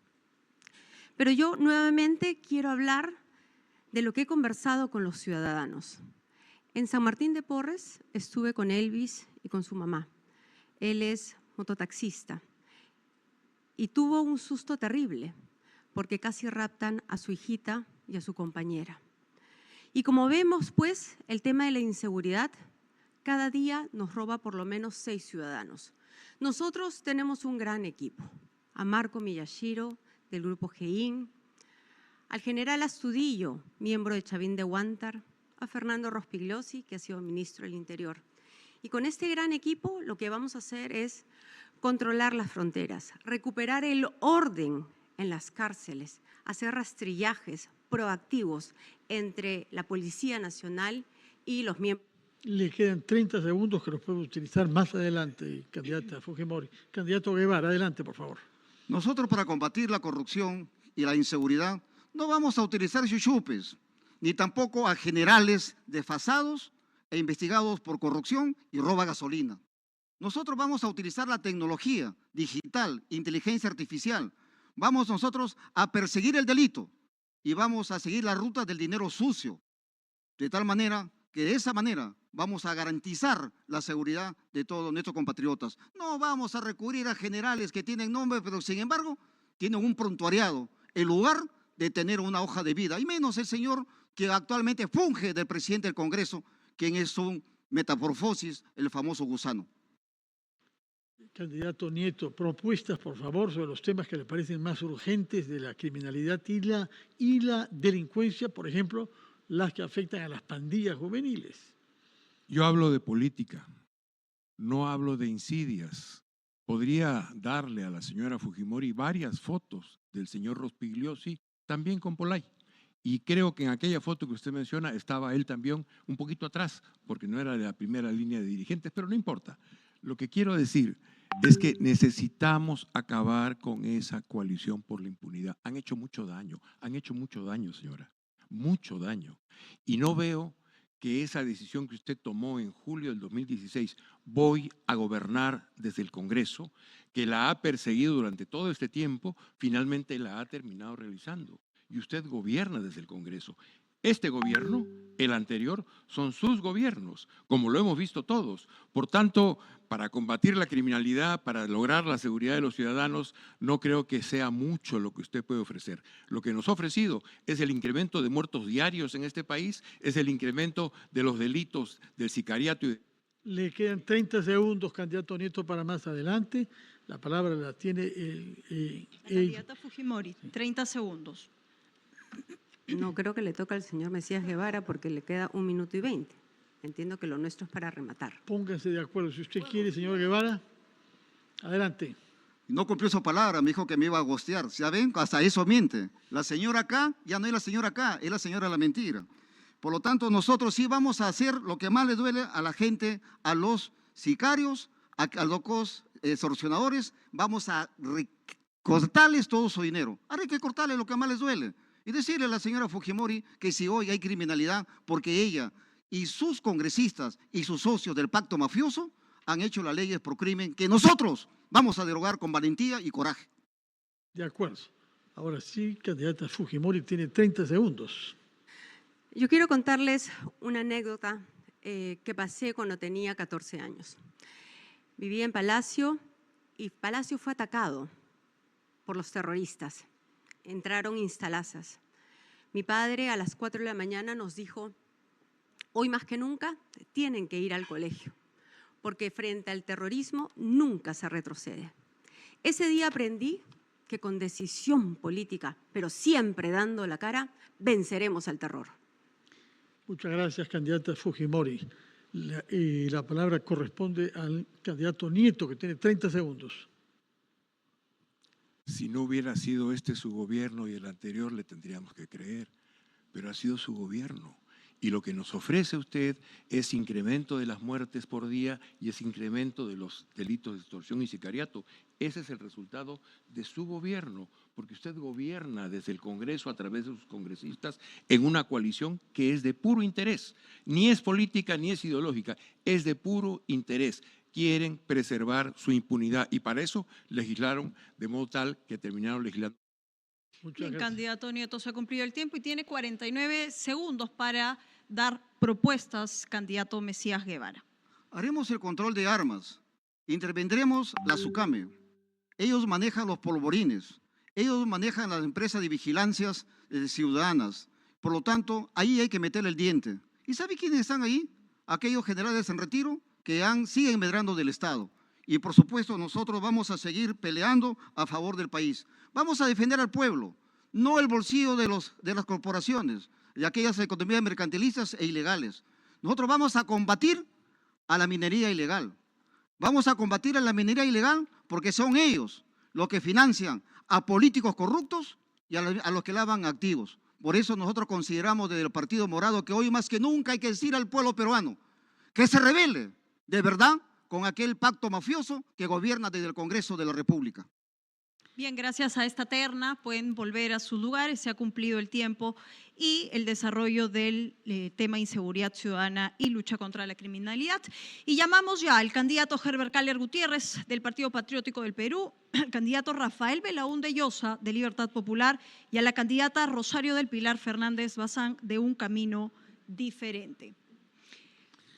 Speaker 10: Pero yo nuevamente quiero hablar de lo que he conversado con los ciudadanos. En San Martín de Porres estuve con Elvis y con su mamá. Él es mototaxista y tuvo un susto terrible porque casi raptan a su hijita y a su compañera. Y como vemos, pues, el tema de la inseguridad cada día nos roba por lo menos 6 ciudadanos. Nosotros tenemos un gran equipo, a Marco Miyashiro del Grupo GEIN, al general Astudillo, miembro de Chavín de Huántar, a Fernando Rospigliosi, que ha sido ministro del Interior. Y con este gran equipo lo que vamos a hacer es controlar las fronteras, recuperar el orden en las cárceles, hacer rastrillajes proactivos entre la Policía Nacional y los miembros.
Speaker 1: Le quedan 30 segundos que los puede utilizar más adelante, candidata Fujimori. Candidato Guevara, adelante, por favor.
Speaker 11: Nosotros, para combatir la corrupción y la inseguridad, no vamos a utilizar chuchupes, ni tampoco a generales desfasados e investigados por corrupción y roba gasolina. Nosotros vamos a utilizar la tecnología digital, inteligencia artificial. Vamos nosotros a perseguir el delito y vamos a seguir la ruta del dinero sucio, de tal manera que de esa manera vamos a garantizar la seguridad de todos nuestros compatriotas. No vamos a recurrir a generales que tienen nombre, pero sin embargo tienen un prontuariado, en lugar de tener una hoja de vida, y menos el señor que actualmente funge del presidente del Congreso, quien es un metamorfosis, el famoso gusano.
Speaker 1: Candidato Nieto, propuestas, por favor, sobre los temas que le parecen más urgentes de la criminalidad y la delincuencia, por ejemplo, las que afectan a las pandillas juveniles.
Speaker 9: Yo hablo de política, no hablo de insidias. Podría darle a la señora Fujimori varias fotos del señor Rospigliosi, también con Polay. Y creo que en aquella foto que usted menciona estaba él también un poquito atrás, porque no era de la primera línea de dirigentes, pero no importa. Lo que quiero decir, es que necesitamos acabar con esa coalición por la impunidad. Han hecho mucho daño, señora, mucho daño. Y no veo que esa decisión que usted tomó en julio del 2016, voy a gobernar desde el Congreso, que la ha perseguido durante todo este tiempo, finalmente la ha terminado realizando. Y usted gobierna desde el Congreso. Este gobierno, el anterior, son sus gobiernos, como lo hemos visto todos. Por tanto, para combatir la criminalidad, para lograr la seguridad de los ciudadanos, no creo que sea mucho lo que usted puede ofrecer. Lo que nos ha ofrecido es el incremento de muertos diarios en este país, es el incremento de los delitos del sicariato.
Speaker 1: Le quedan 30 segundos, candidato Nieto, para más adelante. La palabra la tiene
Speaker 2: La candidata Fujimori, 30 segundos.
Speaker 10: No, creo que le toca al señor Mesías Guevara porque le queda 1 minuto y 20. Entiendo que lo nuestro es para rematar.
Speaker 1: Pónganse de acuerdo. Si usted quiere, señor Guevara, adelante.
Speaker 11: No cumplió su palabra, me dijo que me iba a gostear. ¿Ya ven? Hasta eso miente. La señora acá, ya no es la señora acá, es la señora de la mentira. Por lo tanto, nosotros sí vamos a hacer lo que más le duele a la gente, a los sicarios, a los extorsionadores. Vamos a cortarles todo su dinero. Ahora hay que cortarles lo que más les duele. Y decirle a la señora Fujimori que si hoy hay criminalidad, porque ella y sus congresistas y sus socios del pacto mafioso han hecho las leyes por crimen que nosotros vamos a derogar con valentía y coraje.
Speaker 1: De acuerdo. Ahora sí, candidata Fujimori tiene 30 segundos.
Speaker 10: Yo quiero contarles una anécdota que pasé cuando tenía 14 años. Vivía en Palacio y Palacio fue atacado por los terroristas. Entraron instalazas. Mi padre a las 4 de la mañana nos dijo, hoy más que nunca tienen que ir al colegio, porque frente al terrorismo nunca se retrocede. Ese día aprendí que con decisión política, pero siempre dando la cara, venceremos al terror.
Speaker 1: Muchas gracias, candidata Fujimori. La palabra corresponde al candidato Nieto, que tiene 30 segundos.
Speaker 9: Si no hubiera sido este su gobierno y el anterior, le tendríamos que creer, pero ha sido su gobierno. Y lo que nos ofrece usted es incremento de las muertes por día y es incremento de los delitos de extorsión y sicariato. Ese es el resultado de su gobierno, porque usted gobierna desde el Congreso a través de sus congresistas en una coalición que es de puro interés. Ni es política ni es ideológica, es de puro interés. Quieren preservar su impunidad y para eso legislaron de modo tal que terminaron legislando.
Speaker 2: Bien, candidato Nieto, se ha cumplido el tiempo y tiene 49 segundos para dar propuestas, candidato Mesías Guevara.
Speaker 11: Haremos el control de armas, intervendremos la SUCAME. Ellos manejan los polvorines, ellos manejan las empresas de vigilancias ciudadanas. Por lo tanto, ahí hay que meter el diente. ¿Y sabe quiénes están ahí? Aquellos generales en retiro que siguen medrando del Estado. Y por supuesto nosotros vamos a seguir peleando a favor del país. Vamos a defender al pueblo, no el bolsillo de las corporaciones, de aquellas economías mercantilistas e ilegales. Nosotros vamos a combatir a la minería ilegal. Vamos a combatir a la minería ilegal porque son ellos los que financian a políticos corruptos y a los que lavan activos. Por eso nosotros consideramos desde el Partido Morado que hoy más que nunca hay que decir al pueblo peruano que se rebele de verdad con aquel pacto mafioso que gobierna desde el Congreso de la República.
Speaker 2: Bien, gracias a esta terna pueden volver a sus lugares, se ha cumplido el tiempo y el desarrollo del tema inseguridad ciudadana y lucha contra la criminalidad. Y llamamos ya al candidato Herbert Kaller Gutiérrez del Partido Patriótico del Perú, al candidato Rafael Belaúnde Llosa de Libertad Popular y a la candidata Rosario del Pilar Fernández Bazán de Un Camino Diferente.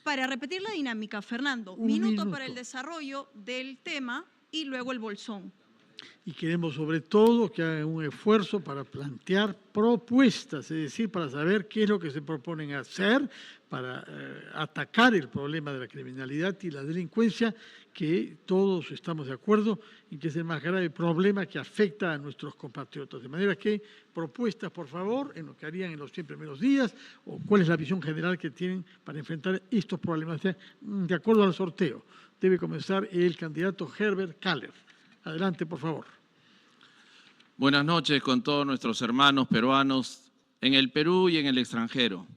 Speaker 2: Para repetir la dinámica, Fernando, minuto para el desarrollo del tema y luego el bolsón.
Speaker 1: Y queremos sobre todo que hagan un esfuerzo para plantear propuestas, es decir, para saber qué es lo que se proponen hacer para atacar el problema de la criminalidad y la delincuencia, que todos estamos de acuerdo en que es el más grave problema que afecta a nuestros compatriotas. De manera que propuestas, por favor, en lo que harían en los 100 primeros días, o cuál es la visión general que tienen para enfrentar estos problemas. De acuerdo al sorteo, debe comenzar el candidato Herbert Kaller. Adelante, por favor.
Speaker 12: Buenas noches con todos nuestros hermanos peruanos en el Perú y en el extranjero.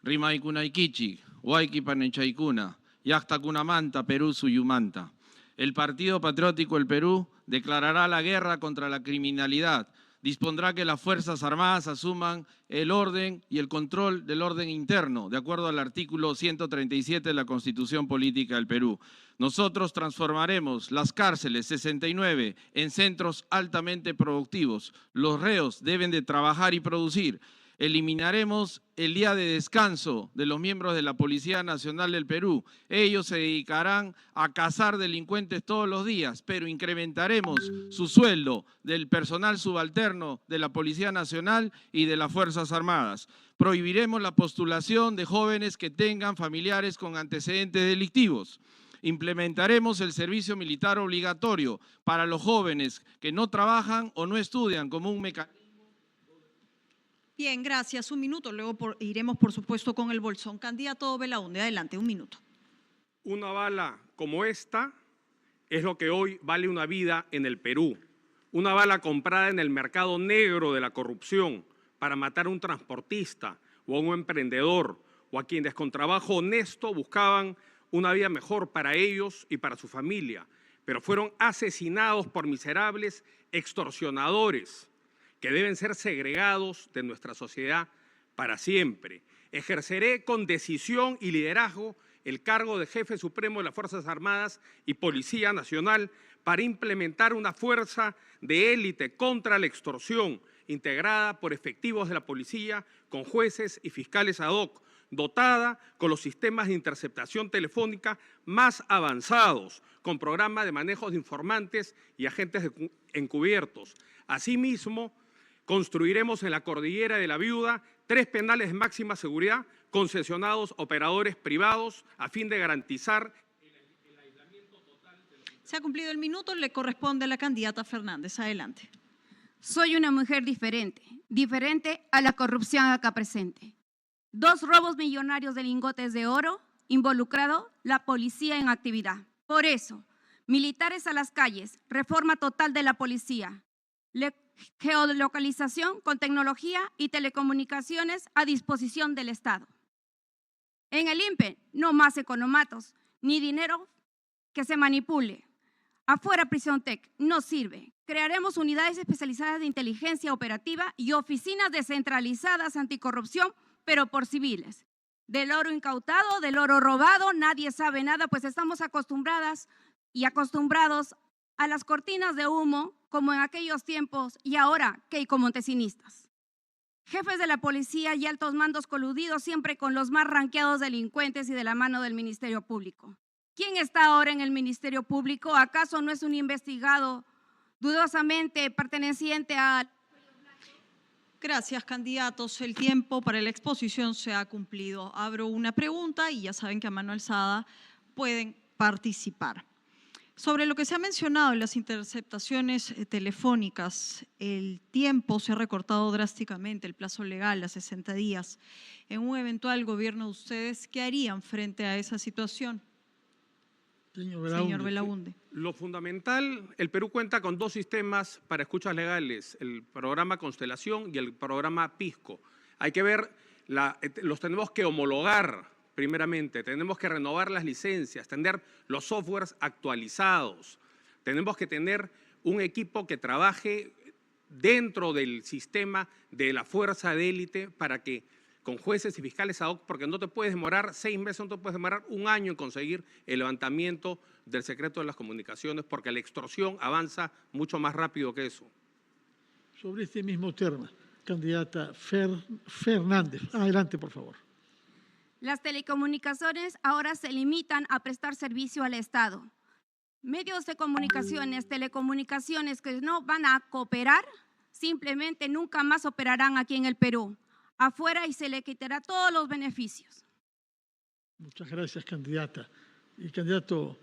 Speaker 12: Rimaykunaykichik, Huayki Panenchaykuna, Yaktakunamanta, Perú Suyumanta. El Partido Patriótico del Perú declarará la guerra contra la criminalidad. Dispondrá que las Fuerzas Armadas asuman el orden y el control del orden interno, de acuerdo al artículo 137 de la Constitución Política del Perú. Nosotros transformaremos las cárceles 69 en centros altamente productivos. Los reos deben de trabajar y producir. Eliminaremos el día de descanso de los miembros de la Policía Nacional del Perú. Ellos se dedicarán a cazar delincuentes todos los días, pero incrementaremos su sueldo del personal subalterno de la Policía Nacional y de las Fuerzas Armadas. Prohibiremos la postulación de jóvenes que tengan familiares con antecedentes delictivos. Implementaremos el servicio militar obligatorio para los jóvenes que no trabajan o no estudian como un mecanismo.
Speaker 2: Bien, gracias. Un minuto. Luego iremos, por supuesto, con el bolsón. Candidato Belaúnde, adelante, un minuto.
Speaker 13: Una bala como esta es lo que hoy vale una vida en el Perú. Una bala comprada en el mercado negro de la corrupción para matar a un transportista o a un emprendedor o a quienes con trabajo honesto buscaban una vida mejor para ellos y para su familia, pero fueron asesinados por miserables extorsionadores que deben ser segregados de nuestra sociedad para siempre. Ejerceré con decisión y liderazgo el cargo de Jefe Supremo de las Fuerzas Armadas y Policía Nacional para implementar una fuerza de élite contra la extorsión, integrada por efectivos de la policía, con jueces y fiscales ad hoc, dotada con los sistemas de interceptación telefónica más avanzados, con programas de manejo de informantes y agentes encubiertos. Asimismo, construiremos en la Cordillera de la Viuda 3 penales de máxima seguridad concesionados a operadores privados a fin de garantizar el aislamiento total.
Speaker 2: Se ha cumplido el minuto, le corresponde a la candidata Fernández. Adelante.
Speaker 14: Soy una mujer diferente a la corrupción acá presente. 2 robos millonarios de lingotes de oro, involucrado la policía en actividad. Por eso, militares a las calles, reforma total de la policía, geolocalización con tecnología y telecomunicaciones a disposición del Estado. En el INPE, no más economatos, ni dinero que se manipule. Afuera Prisión Tech, no sirve. Crearemos unidades especializadas de inteligencia operativa y oficinas descentralizadas anticorrupción, pero por civiles. Del oro incautado, del oro robado, nadie sabe nada, pues estamos acostumbradas y acostumbrados a las cortinas de humo, como en aquellos tiempos y ahora Keiko Montesinistas. Jefes de la policía y altos mandos coludidos siempre con los más ranqueados delincuentes y de la mano del Ministerio Público. ¿Quién está ahora en el Ministerio Público? ¿Acaso no es un investigado dudosamente perteneciente a...
Speaker 2: Gracias, candidatos. El tiempo para la exposición se ha cumplido. Abro una pregunta y ya saben que a mano alzada pueden participar. Sobre lo que se ha mencionado en las interceptaciones telefónicas, el tiempo se ha recortado drásticamente, el plazo legal a 60 días. En un eventual gobierno de ustedes, ¿qué harían frente a esa situación? Señor Belaúnde.
Speaker 13: Lo fundamental, el Perú cuenta con 2 sistemas para escuchas legales, el programa Constelación y el programa Pisco. Hay que ver, los tenemos que homologar primeramente, tenemos que renovar las licencias, tener los softwares actualizados, tenemos que tener un equipo que trabaje dentro del sistema de la fuerza de élite para que con jueces y fiscales ad hoc, porque no te puedes demorar 6 meses, no te puedes demorar 1 año en conseguir el levantamiento del secreto de las comunicaciones, porque la extorsión avanza mucho más rápido que eso.
Speaker 1: Sobre este mismo tema, candidata Fernández, adelante, por favor.
Speaker 14: Las telecomunicaciones ahora se limitan a prestar servicio al Estado. Medios de comunicaciones, telecomunicaciones que no van a cooperar, simplemente nunca más operarán aquí en el Perú. Afuera y se le quitará todos los beneficios.
Speaker 1: Muchas gracias, candidata. Y candidato,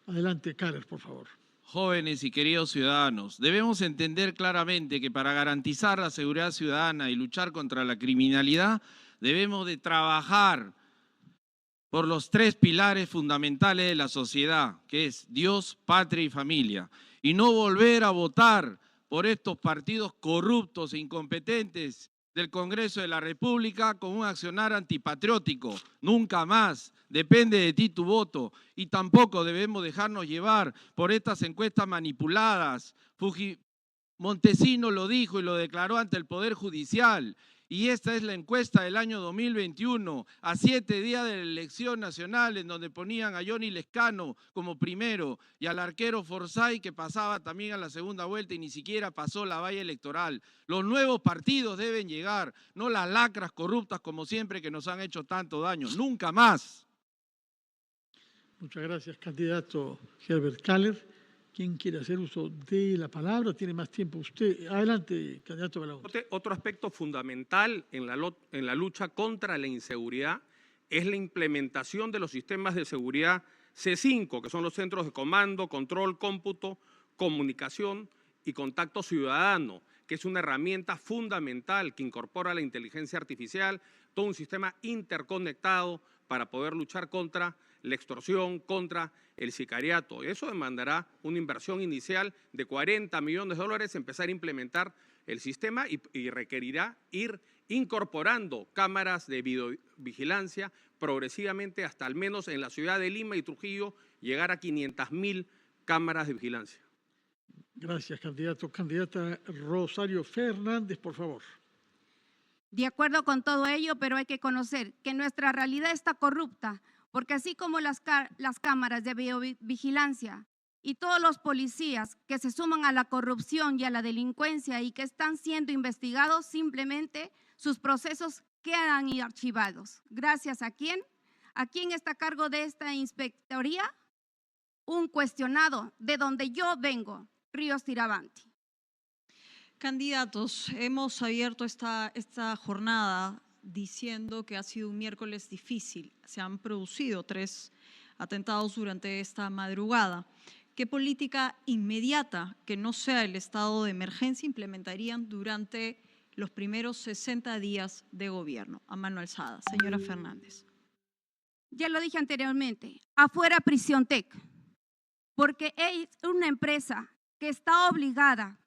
Speaker 1: adelante, Carer, por favor.
Speaker 12: Jóvenes y queridos ciudadanos, debemos entender claramente que para garantizar la seguridad ciudadana y luchar contra la criminalidad, debemos de trabajar por los 3 pilares fundamentales de la sociedad, que es Dios, patria y familia, y no volver a votar por estos partidos corruptos e incompetentes del Congreso de la República con un accionar antipatriótico. Nunca más. Depende de ti tu voto. Y tampoco debemos dejarnos llevar por estas encuestas manipuladas. Montesino lo dijo y lo declaró ante el Poder Judicial. Y esta es la encuesta del año 2021, a 7 días de la elección nacional, en donde ponían a Johnny Lescano como primero y al arquero Forsyth, que pasaba también a la segunda vuelta y ni siquiera pasó la valla electoral. Los nuevos partidos deben llegar, no las lacras corruptas como siempre que nos han hecho tanto daño. ¡Nunca más!
Speaker 1: Muchas gracias, candidato Herbert Kahler. ¿Quién quiere hacer uso de la palabra? Tiene más tiempo usted. Adelante, candidato Belaúnde.
Speaker 13: Otro aspecto fundamental en la lucha contra la inseguridad es la implementación de los sistemas de seguridad C5, que son los centros de comando, control, cómputo, comunicación y contacto ciudadano, que es una herramienta fundamental que incorpora la inteligencia artificial, todo un sistema interconectado para poder luchar contra la extorsión, contra el sicariato. Eso demandará una inversión inicial de 40 millones de dólares, empezar a implementar el sistema y requerirá ir incorporando cámaras de videovigilancia progresivamente hasta al menos en la ciudad de Lima y Trujillo llegar a 500.000 cámaras de vigilancia.
Speaker 1: Gracias, candidato. Candidata Rosario Fernández, por favor.
Speaker 14: De acuerdo con todo ello, pero hay que conocer que nuestra realidad está corrupta, porque así como las cámaras de videovigilancia y todos los policías que se suman a la corrupción y a la delincuencia y que están siendo investigados, simplemente sus procesos quedan archivados. ¿Gracias a quién? ¿A quién está a cargo de esta inspectoría? Un cuestionado de donde yo vengo, Ríos Tirabanti.
Speaker 2: Candidatos, hemos abierto esta jornada diciendo que ha sido un miércoles difícil. Se han producido 3 atentados durante esta madrugada. ¿Qué política inmediata, que no sea el estado de emergencia, implementarían durante los primeros 60 días de gobierno? A mano alzada. Señora Fernández.
Speaker 14: Ya lo dije anteriormente, afuera Prisión Tech, porque es una empresa que está obligada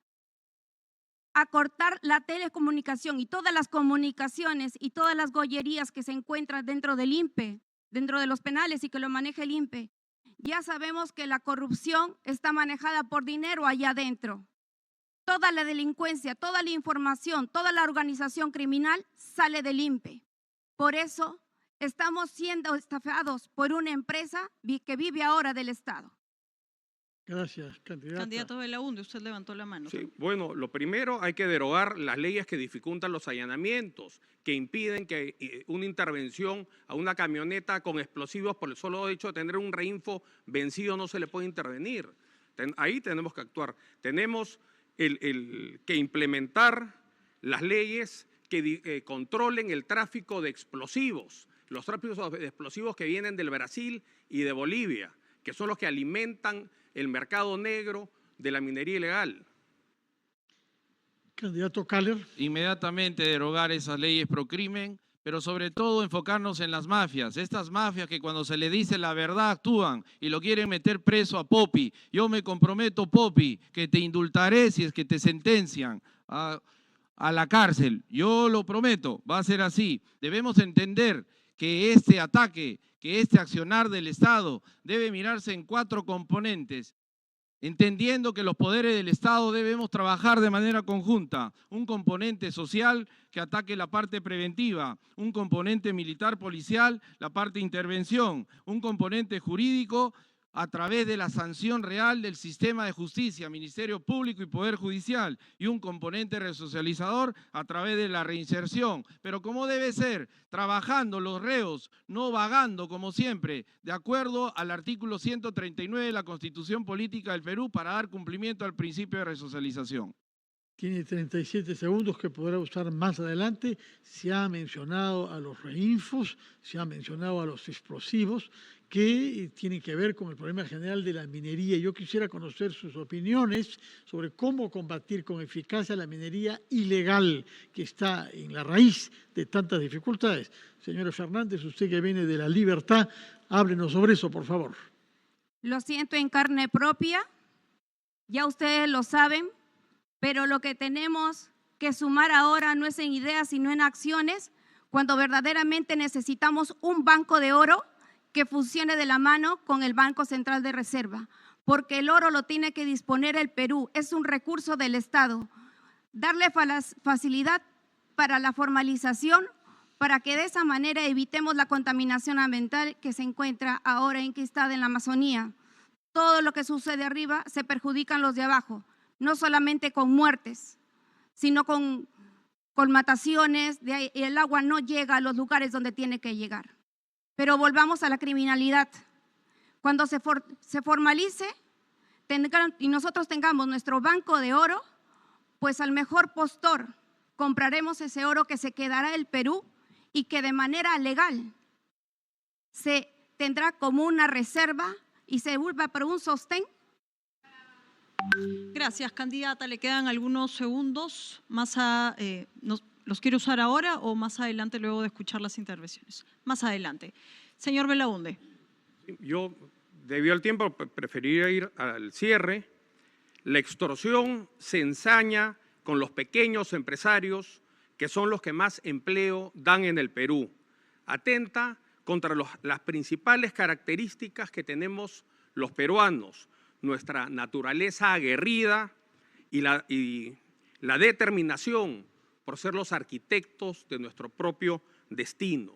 Speaker 14: a cortar la telecomunicación y todas las comunicaciones y todas las gollerías que se encuentran dentro del INPE, dentro de los penales y que lo maneja el INPE. Ya sabemos que la corrupción está manejada por dinero allá adentro. Toda la delincuencia, toda la información, toda la organización criminal sale del INPE. Por eso estamos siendo estafados por una empresa que vive ahora del Estado.
Speaker 1: Gracias, candidato.
Speaker 2: Candidato Belaúnde, usted levantó la mano.
Speaker 13: Sí, bueno, lo primero hay que derogar las leyes que dificultan los allanamientos, que impiden que una intervención a una camioneta con explosivos por el solo hecho de tener un reinfo vencido no se le puede intervenir. Ahí tenemos que actuar. Tenemos que implementar las leyes que controlen el tráfico de explosivos, los tráficos de explosivos que vienen del Brasil y de Bolivia, que son los que alimentan el mercado negro de la minería ilegal.
Speaker 1: Candidato Kahler.
Speaker 12: Inmediatamente derogar esas leyes pro crimen, pero sobre todo enfocarnos en las mafias. Estas mafias que cuando se le dice la verdad actúan y lo quieren meter preso a Popi. Yo me comprometo, Popi, que te indultaré si es que te sentencian a la cárcel. Yo lo prometo, va a ser así. Debemos entender que este ataque, que este accionar del Estado debe mirarse en 4 componentes, entendiendo que los poderes del Estado debemos trabajar de manera conjunta. Un componente social que ataque la parte preventiva, un componente militar policial, la parte de intervención, un componente jurídico a través de la sanción real del sistema de justicia, Ministerio Público y Poder Judicial, y un componente resocializador a través de la reinserción. Pero como debe ser, trabajando los reos, no vagando como siempre, de acuerdo al artículo 139 de la Constitución Política del Perú para dar cumplimiento al principio de resocialización.
Speaker 1: Tiene 37 segundos que podrá usar más adelante. Se ha mencionado a los reinfos, se ha mencionado a los explosivos, que tienen que ver con el problema general de la minería. Yo quisiera conocer sus opiniones sobre cómo combatir con eficacia la minería ilegal que está en la raíz de tantas dificultades. Señora Fernández, usted que viene de La Libertad, háblenos sobre eso, por favor.
Speaker 14: Lo siento en carne propia, ya ustedes lo saben, pero lo que tenemos que sumar ahora no es en ideas sino en acciones, cuando verdaderamente necesitamos un banco de oro que funcione de la mano con el Banco Central de Reserva, porque el oro lo tiene que disponer el Perú, es un recurso del Estado. Darle facilidad para la formalización, para que de esa manera evitemos la contaminación ambiental que se encuentra ahora enquistada en la Amazonía. Todo lo que sucede arriba se perjudican los de abajo, no solamente con muertes, sino con colmataciones, el agua no llega a los lugares donde tiene que llegar. Pero volvamos a la criminalidad. Cuando se formalice y nosotros tengamos nuestro banco de oro, pues al mejor postor compraremos ese oro que se quedará el Perú y que de manera legal se tendrá como una reserva y se vuelva por un sostén.
Speaker 2: Gracias, candidata. Le quedan algunos segundos. ¿Los quiere usar ahora o más adelante luego de escuchar las intervenciones? Más adelante. Señor Belaunde.
Speaker 13: Yo, debido al tiempo, preferiría ir al cierre. La extorsión se ensaña con los pequeños empresarios, que son los que más empleo dan en el Perú. Atenta contra las principales características que tenemos los peruanos, nuestra naturaleza aguerrida y la determinación por ser los arquitectos de nuestro propio destino.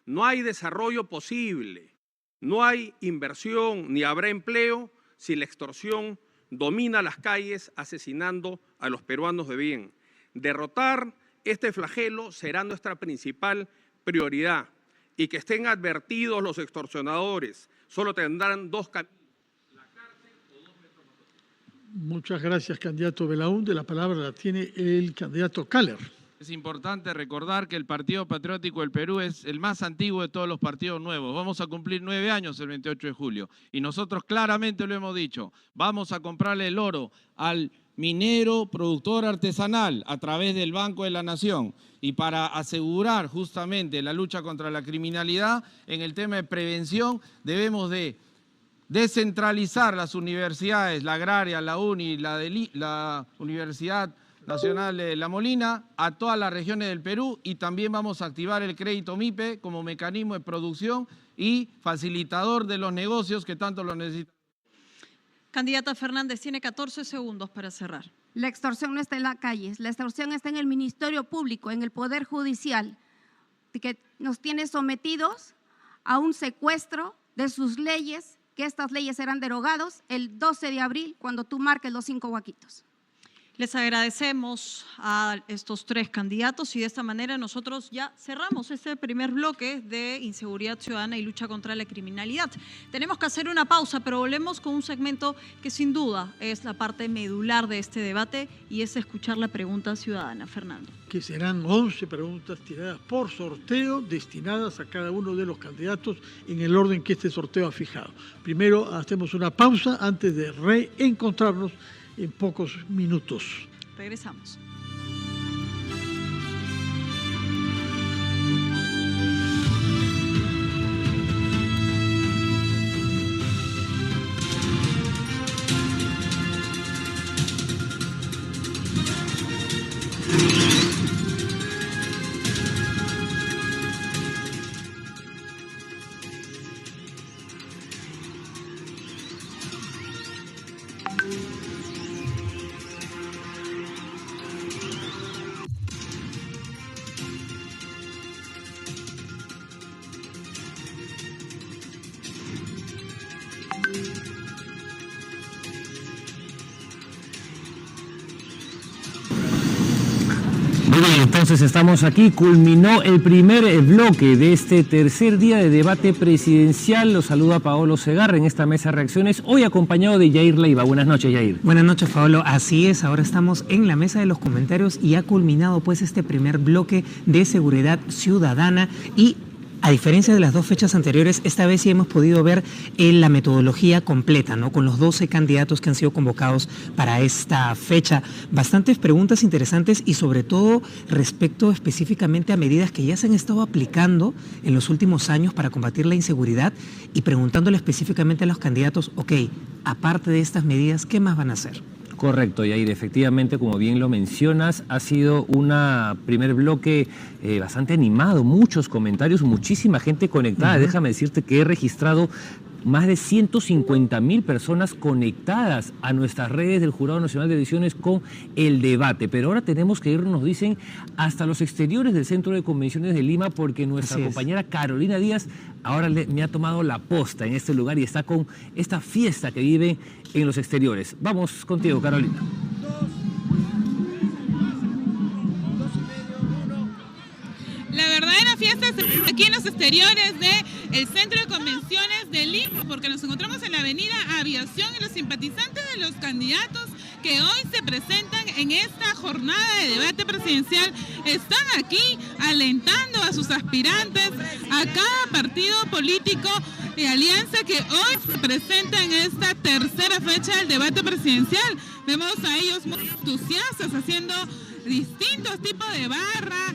Speaker 13: No hay desarrollo posible, no hay inversión ni habrá empleo si la extorsión domina las calles asesinando a los peruanos de bien. Derrotar este flagelo será nuestra principal prioridad y que estén advertidos los extorsionadores. Solo tendrán dos caminos.
Speaker 1: Muchas gracias, candidato Belaunde. La palabra la tiene el candidato Kaller.
Speaker 12: Es importante recordar que el Partido Patriótico del Perú es el más antiguo de todos los partidos nuevos. Vamos a cumplir 9 años el 28 de julio. Y nosotros claramente lo hemos dicho. Vamos a comprarle el oro al minero productor artesanal a través del Banco de la Nación. Y para asegurar justamente la lucha contra la criminalidad, en el tema de prevención debemos de descentralizar las universidades, la agraria, la UNI, la Universidad Nacional de La Molina, a todas las regiones del Perú, y también vamos a activar el crédito MIPE como mecanismo de producción y facilitador de los negocios que tanto lo necesitan.
Speaker 2: Candidata Fernández, tiene 14 segundos para cerrar.
Speaker 14: La extorsión no está en las calles, la extorsión está en el Ministerio Público, en el Poder Judicial, que nos tiene sometidos a un secuestro de sus leyes, que estas leyes serán derogadas el 12 de abril cuando tú marques los 5 huaquitos.
Speaker 2: Les agradecemos a estos 3 candidatos y de esta manera nosotros ya cerramos este primer bloque de inseguridad ciudadana y lucha contra la criminalidad. Tenemos que hacer una pausa, pero volvemos con un segmento que sin duda es la parte medular de este debate y es escuchar la pregunta ciudadana. Fernando.
Speaker 1: Que serán 11 preguntas tiradas por sorteo destinadas a cada uno de los candidatos en el orden que este sorteo ha fijado. Primero hacemos una pausa antes de reencontrarnos en pocos minutos.
Speaker 2: Regresamos.
Speaker 15: Entonces estamos aquí, culminó el primer bloque de este tercer día de debate presidencial. Los saluda Paolo Segarra en esta mesa de reacciones, hoy acompañado de Yair Leiva. Buenas noches, Yair.
Speaker 16: Buenas noches, Paolo. Así es, ahora estamos en la mesa de los comentarios y ha culminado pues este primer bloque de seguridad ciudadana y a diferencia de las 2 fechas anteriores, esta vez sí hemos podido ver la metodología completa, ¿no? Con los 12 candidatos que han sido convocados para esta fecha. Bastantes preguntas interesantes y sobre todo respecto específicamente a medidas que ya se han estado aplicando en los últimos años para combatir la inseguridad y preguntándole específicamente a los candidatos, ok, aparte de estas medidas, ¿qué más van a hacer?
Speaker 15: Correcto, Yair. Efectivamente, como bien lo mencionas, ha sido un primer bloque bastante animado, muchos comentarios, muchísima gente conectada. Déjame decirte que he registrado más de 150.000 personas conectadas a nuestras redes del Jurado Nacional de Elecciones con el debate. Pero ahora tenemos que irnos, nos dicen, hasta los exteriores del Centro de Convenciones de Lima, porque nuestra compañera Carolina Díaz ahora me ha tomado la posta en este lugar y está con esta fiesta que vive en los exteriores. Vamos contigo, Carolina.
Speaker 17: La verdadera fiesta es aquí en los exteriores del Centro de Convenciones de Lima, porque nos encontramos en la avenida Aviación y los simpatizantes de los candidatos que hoy se presentan en esta jornada de debate presidencial están aquí alentando a sus aspirantes, a cada partido político de alianza que hoy se presenta en esta tercera fecha del debate presidencial. Vemos a ellos muy entusiastas haciendo distintos tipos de barra,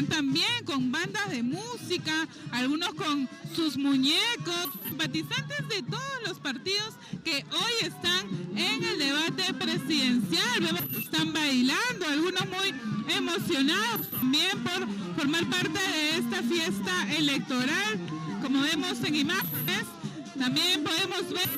Speaker 17: también con bandas de música, algunos con sus muñecos, simpatizantes de todos los partidos que hoy están en el debate presidencial. Vemos que están bailando, algunos muy emocionados también por formar parte de esta fiesta electoral. Como vemos en imágenes, también podemos ver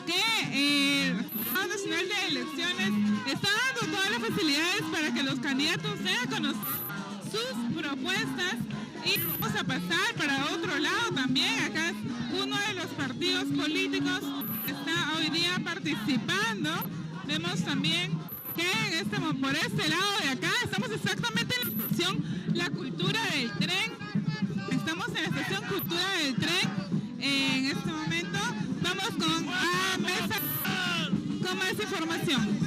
Speaker 17: que el Jurado Nacional de Elecciones está dando todas las facilidades para que los candidatos den a conocer sus propuestas. Y vamos a pasar para otro lado también. Acá es uno de los partidos políticos que está hoy día participando. Vemos también que por este lado de acá estamos exactamente en la estación La Cultura del Tren. Estamos en la estación Cultura del Tren. En este momento vamos con más información.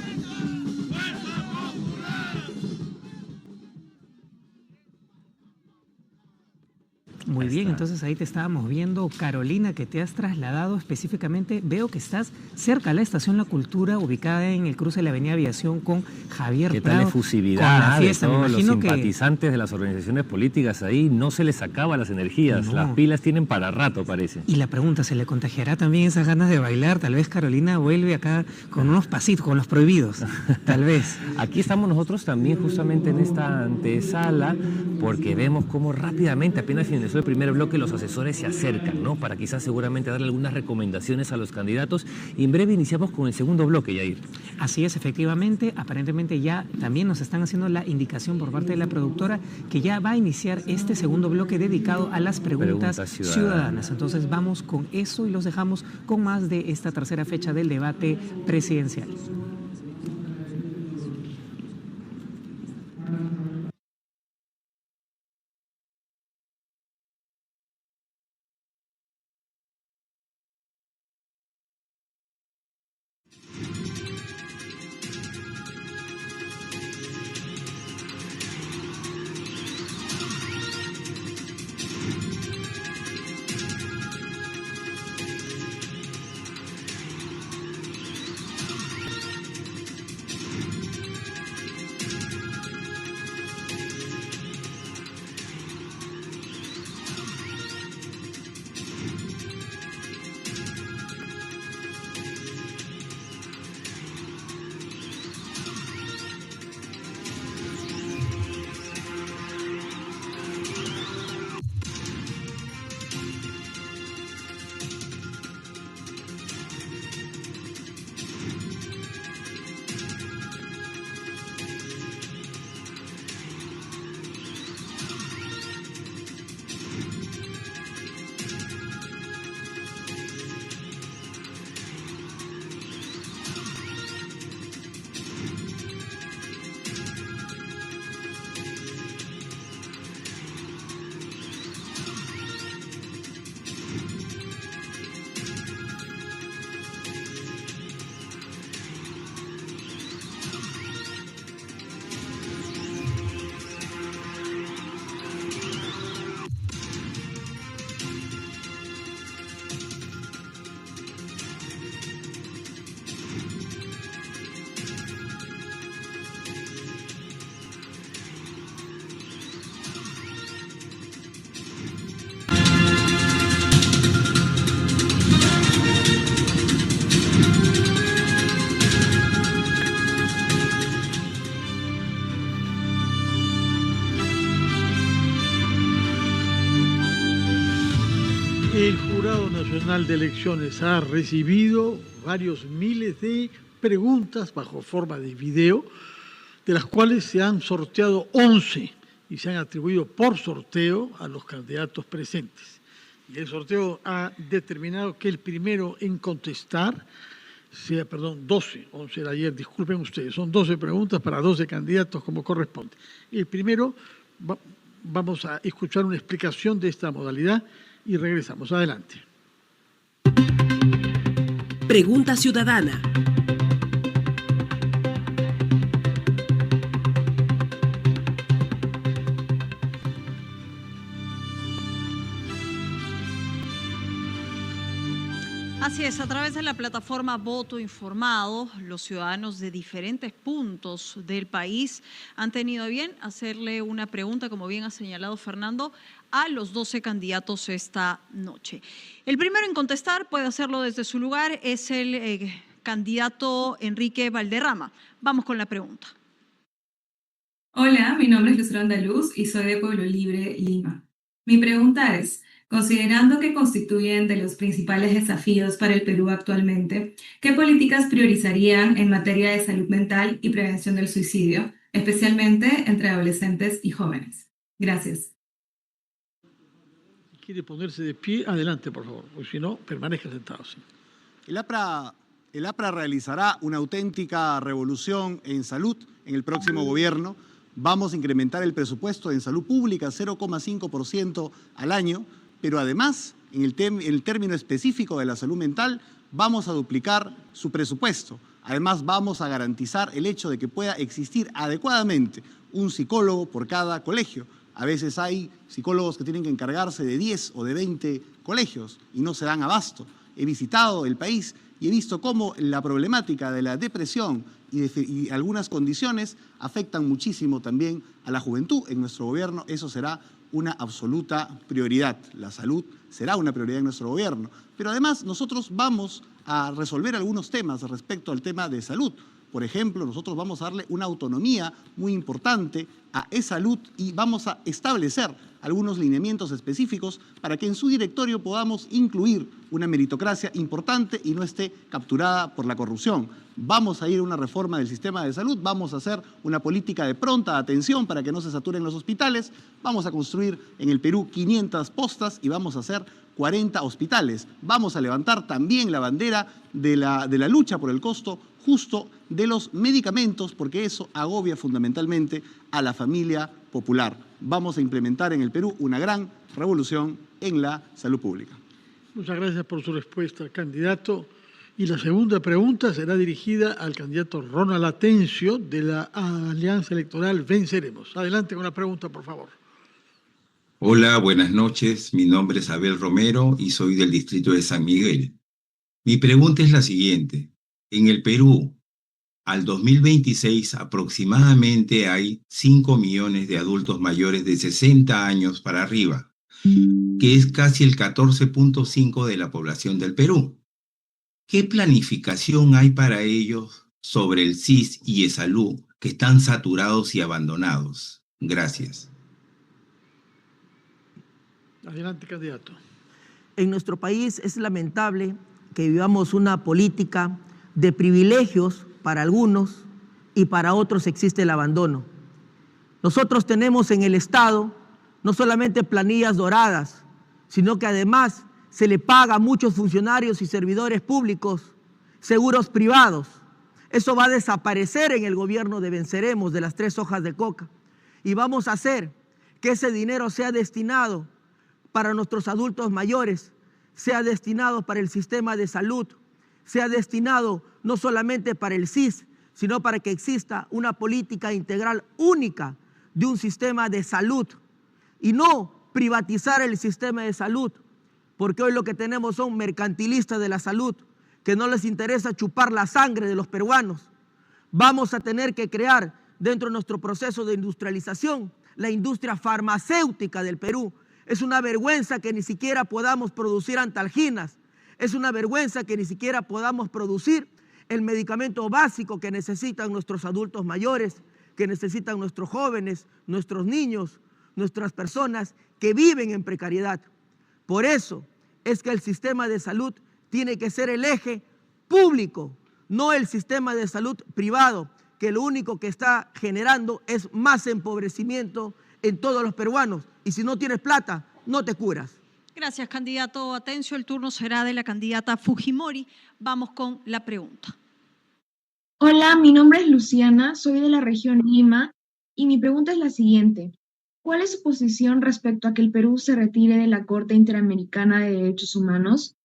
Speaker 16: Muy bien, entonces ahí te estábamos viendo, Carolina, que te has trasladado específicamente. Veo que estás cerca de la estación La Cultura, ubicada en el cruce de la avenida Aviación con Javier
Speaker 15: ¿Qué
Speaker 16: Prado.
Speaker 15: tal efusividad
Speaker 16: Con la fiesta?
Speaker 15: de todos los
Speaker 16: que
Speaker 15: simpatizantes de las organizaciones políticas ahí? No se les acaba las energías,
Speaker 16: No.
Speaker 15: las pilas tienen para rato, parece.
Speaker 16: Y la pregunta, ¿se le contagiará también esas ganas de bailar? Tal vez Carolina vuelve acá con unos pasitos, con los prohibidos, tal vez.
Speaker 15: Aquí estamos nosotros también justamente en esta antesala, porque vemos cómo rápidamente, apenas finalizó el primer bloque, los asesores se acercan, ¿no? Para quizás seguramente darle algunas recomendaciones a los candidatos. Y en breve iniciamos con el segundo bloque, Yair.
Speaker 16: Así es, efectivamente, aparentemente ya también nos están haciendo la indicación por parte de la productora que ya va a iniciar este segundo bloque dedicado a las preguntas ciudadanas. Entonces vamos con eso y los dejamos con más de esta tercera fecha del debate presidencial.
Speaker 1: El Jurado Nacional de Elecciones ha recibido varios miles de preguntas bajo forma de video, de las cuales se han sorteado 11 y se han atribuido por sorteo a los candidatos presentes. Y el sorteo ha determinado que el primero en contestar sea, 11 de ayer, disculpen ustedes, son 12 preguntas para 12 candidatos como corresponde. El primero, vamos a escuchar una explicación de esta modalidad y regresamos. Adelante.
Speaker 18: Pregunta ciudadana.
Speaker 2: Así es, a través de la plataforma Voto Informado, los ciudadanos de diferentes puntos del país han tenido a bien hacerle una pregunta, como bien ha señalado Fernando, a los 12 candidatos esta noche. El primero en contestar, puede hacerlo desde su lugar, es el candidato Enrique Valderrama. Vamos con la pregunta.
Speaker 19: Hola, mi nombre es Lucero Andaluz y soy de Pueblo Libre, Lima. Mi pregunta es, considerando que constituyen de los principales desafíos para el Perú actualmente, ¿qué políticas priorizarían en materia de salud mental y prevención del suicidio, especialmente entre adolescentes y jóvenes? Gracias.
Speaker 1: ¿Quiere ponerse de pie? Adelante, por favor, porque si no, permanezca sentado. Sí.
Speaker 6: El APRA realizará una auténtica revolución en salud en el próximo gobierno. Vamos a incrementar el presupuesto en salud pública 0,5% al año, pero además, en el término específico de la salud mental, vamos a duplicar su presupuesto. Además, vamos a garantizar el hecho de que pueda existir adecuadamente un psicólogo por cada colegio. A veces hay psicólogos que tienen que encargarse de 10 o de 20 colegios y no se dan abasto. He visitado el país y he visto cómo la problemática de la depresión y algunas condiciones afectan muchísimo también a la juventud. En nuestro gobierno eso será una absoluta prioridad. La salud será una prioridad en nuestro gobierno. Pero además nosotros vamos a resolver algunos temas respecto al tema de salud. Por ejemplo, nosotros vamos a darle una autonomía muy importante a e-salud y vamos a establecer algunos lineamientos específicos para que en su directorio podamos incluir una meritocracia importante y no esté capturada por la corrupción. Vamos a ir a una reforma del sistema de salud, vamos a hacer una política de pronta atención para que no se saturen los hospitales, vamos a construir en el Perú 500 postas y vamos a hacer 40 hospitales. Vamos a levantar también la bandera de la lucha por el costo justo de los medicamentos, porque eso agobia fundamentalmente a la familia popular. Vamos a implementar en el Perú una gran revolución en la salud pública.
Speaker 1: Muchas gracias por su respuesta, candidato. Y la segunda pregunta será dirigida al candidato Ronald Atencio de la Alianza Electoral Venceremos. Adelante con la pregunta, por favor.
Speaker 20: Hola, buenas noches. Mi nombre es Abel Romero y soy del distrito de San Miguel. Mi pregunta es la siguiente. En el Perú, al 2026 aproximadamente hay 5 millones de adultos mayores de 60 años para arriba, que es casi el 14.5% de la población del Perú. ¿Qué planificación hay para ellos sobre el SIS y e-salud que están saturados y abandonados? Gracias.
Speaker 1: Adelante, candidato.
Speaker 21: En nuestro país es lamentable que vivamos una política de privilegios para algunos y para otros existe el abandono. Nosotros tenemos en el Estado no solamente planillas doradas, sino que además se le paga a muchos funcionarios y servidores públicos seguros privados. Eso va a desaparecer en el gobierno de Venceremos, de las 3 hojas de coca. Y vamos a hacer que ese dinero sea destinado para nuestros adultos mayores, sea destinado para el sistema de salud, sea destinado no solamente para el SIS, sino para que exista una política integral única de un sistema de salud y no privatizar el sistema de salud, porque hoy lo que tenemos son mercantilistas de la salud que no les interesa chupar la sangre de los peruanos. Vamos a tener que crear dentro de nuestro proceso de industrialización la industria farmacéutica del Perú. Es una vergüenza que ni siquiera podamos producir antalginas. Es una vergüenza que ni siquiera podamos producir el medicamento básico que necesitan nuestros adultos mayores, que necesitan nuestros jóvenes, nuestros niños, nuestras personas que viven en precariedad. Por eso es que el sistema de salud tiene que ser el eje público, no el sistema de salud privado, que lo único que está generando es más empobrecimiento en todos los peruanos. Y si no tienes plata, no te curas.
Speaker 2: Gracias, candidato Atencio. El turno será de la candidata Fujimori. Vamos con la pregunta.
Speaker 5: Hola, mi nombre es Luciana, soy de la región Lima y mi pregunta es la siguiente. ¿Cuál es su posición respecto a que el Perú se retire de la Corte Interamericana de Derechos Humanos?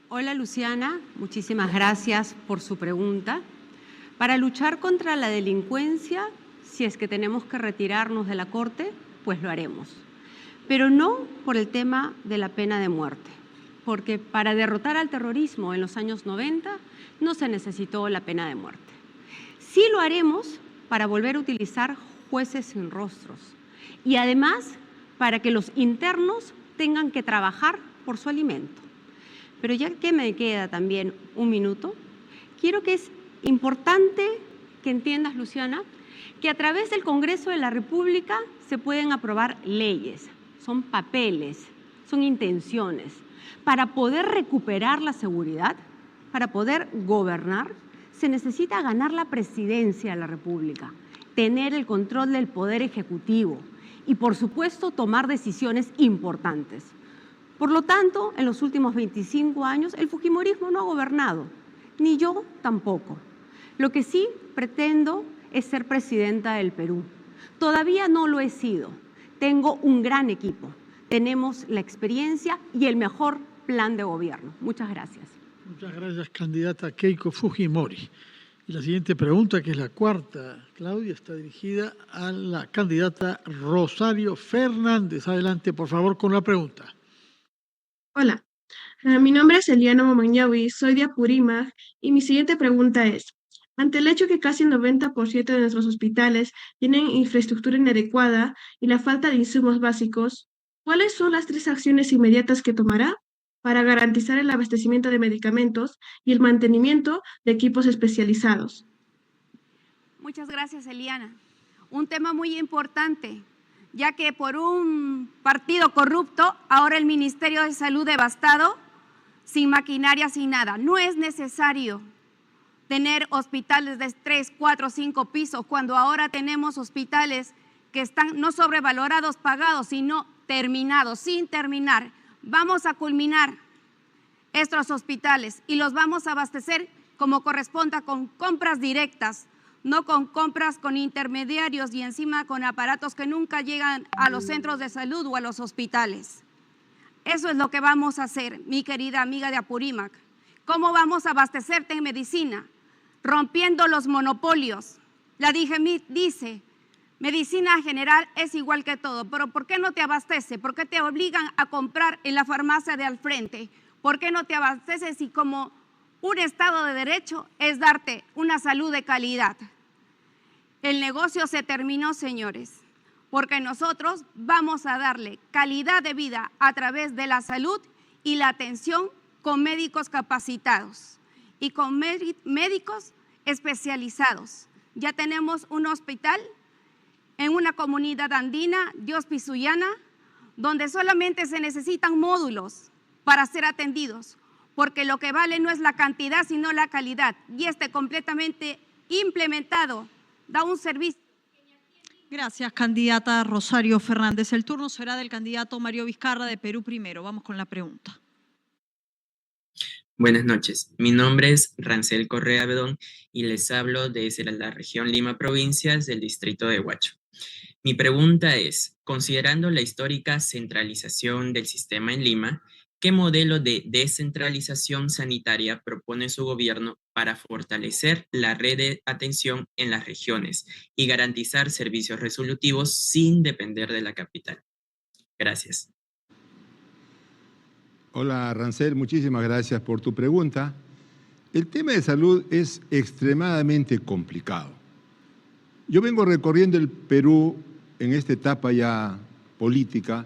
Speaker 10: Hola Luciana, muchísimas gracias por su pregunta. Para luchar contra la delincuencia, si es que tenemos que retirarnos de la Corte, pues lo haremos. Pero no por el tema de la pena de muerte, porque para derrotar al terrorismo en los años 90 no se necesitó la pena de muerte. Sí lo haremos para volver a utilizar jueces sin rostros y además para que los internos tengan que trabajar por su alimento. Pero ya que me queda también un minuto, quiero que es importante que entiendas, Luciana, que a través del Congreso de la República se pueden aprobar leyes, son papeles, son intenciones. Para poder recuperar la seguridad, para poder gobernar, se necesita ganar la presidencia de la República, tener el control del Poder Ejecutivo y, por supuesto, tomar decisiones importantes. Por lo tanto, en los últimos 25 años, el fujimorismo no ha gobernado, ni yo tampoco. Lo que sí pretendo es ser presidenta del Perú. Todavía no lo he sido. Tengo un gran equipo. Tenemos la experiencia y el mejor plan de gobierno. Muchas gracias.
Speaker 1: Muchas gracias, candidata Keiko Fujimori. Y la siguiente pregunta, que es la cuarta, Claudia, está dirigida a la candidata Rosario Fernández. Adelante, por favor, con la pregunta.
Speaker 5: Hola, mi nombre es Eliana Momañahui, soy de Apurímac y mi siguiente pregunta es, ante el hecho que casi el 90% de nuestros hospitales tienen infraestructura inadecuada y la falta de insumos básicos, ¿cuáles son las 3 acciones inmediatas que tomará para garantizar el abastecimiento de medicamentos y el mantenimiento de equipos especializados?
Speaker 14: Muchas gracias, Eliana. Un tema muy importante, ya que por un partido corrupto, ahora el Ministerio de Salud devastado, sin maquinaria, sin nada. No es necesario tener hospitales de 3, 4, 5 pisos, cuando ahora tenemos hospitales que están no sobrevalorados, pagados, sino terminados, sin terminar. Vamos a culminar estos hospitales y los vamos a abastecer como corresponda con compras directas, no con compras con intermediarios y encima con aparatos que nunca llegan a los centros de salud o a los hospitales. Eso es lo que vamos a hacer, mi querida amiga de Apurímac. ¿Cómo vamos a abastecerte en medicina? Rompiendo los monopolios. La DIGEMIT dice, medicina general es igual que todo, pero ¿por qué no te abastece? ¿Por qué te obligan a comprar en la farmacia de al frente? ¿Por qué no te abasteces si como un Estado de Derecho es darte una salud de calidad? El negocio se terminó, señores, porque nosotros vamos a darle calidad de vida a través de la salud y la atención con médicos capacitados y con médicos especializados. Ya tenemos un hospital en una comunidad andina, Dios Pisuyana, donde solamente se necesitan módulos para ser atendidos, porque lo que vale no es la cantidad, sino la calidad. Y completamente implementado, da un servicio.
Speaker 2: Gracias, candidata Rosario Fernández. El turno será del candidato Mario Vizcarra de Perú Primero. Vamos con la pregunta.
Speaker 22: Buenas noches, mi nombre es Rancel Correa Bedón y les hablo desde la región Lima Provincias del distrito de Huacho. Mi pregunta es, considerando la histórica centralización del sistema en Lima, ¿qué modelo de descentralización sanitaria propone su gobierno para fortalecer la red de atención en las regiones y garantizar servicios resolutivos sin depender de la capital? Gracias.
Speaker 8: Hola Rancel, muchísimas gracias por tu pregunta. El tema de salud es extremadamente complicado. Yo vengo recorriendo el Perú en esta etapa ya política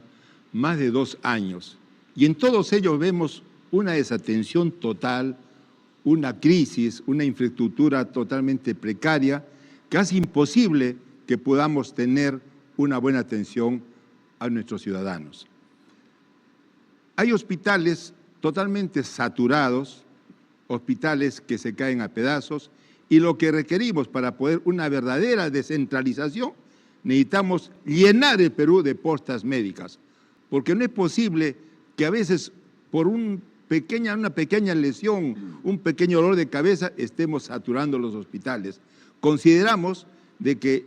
Speaker 8: más de 2 años y en todos ellos vemos una desatención total, una crisis, una infraestructura totalmente precaria, casi imposible que podamos tener una buena atención a nuestros ciudadanos. Hay hospitales totalmente saturados, hospitales que se caen a pedazos, y lo que requerimos para poder una verdadera descentralización, necesitamos llenar el Perú de postas médicas, porque no es posible que a veces por una pequeña lesión, un pequeño dolor de cabeza, estemos saturando los hospitales. Consideramos de que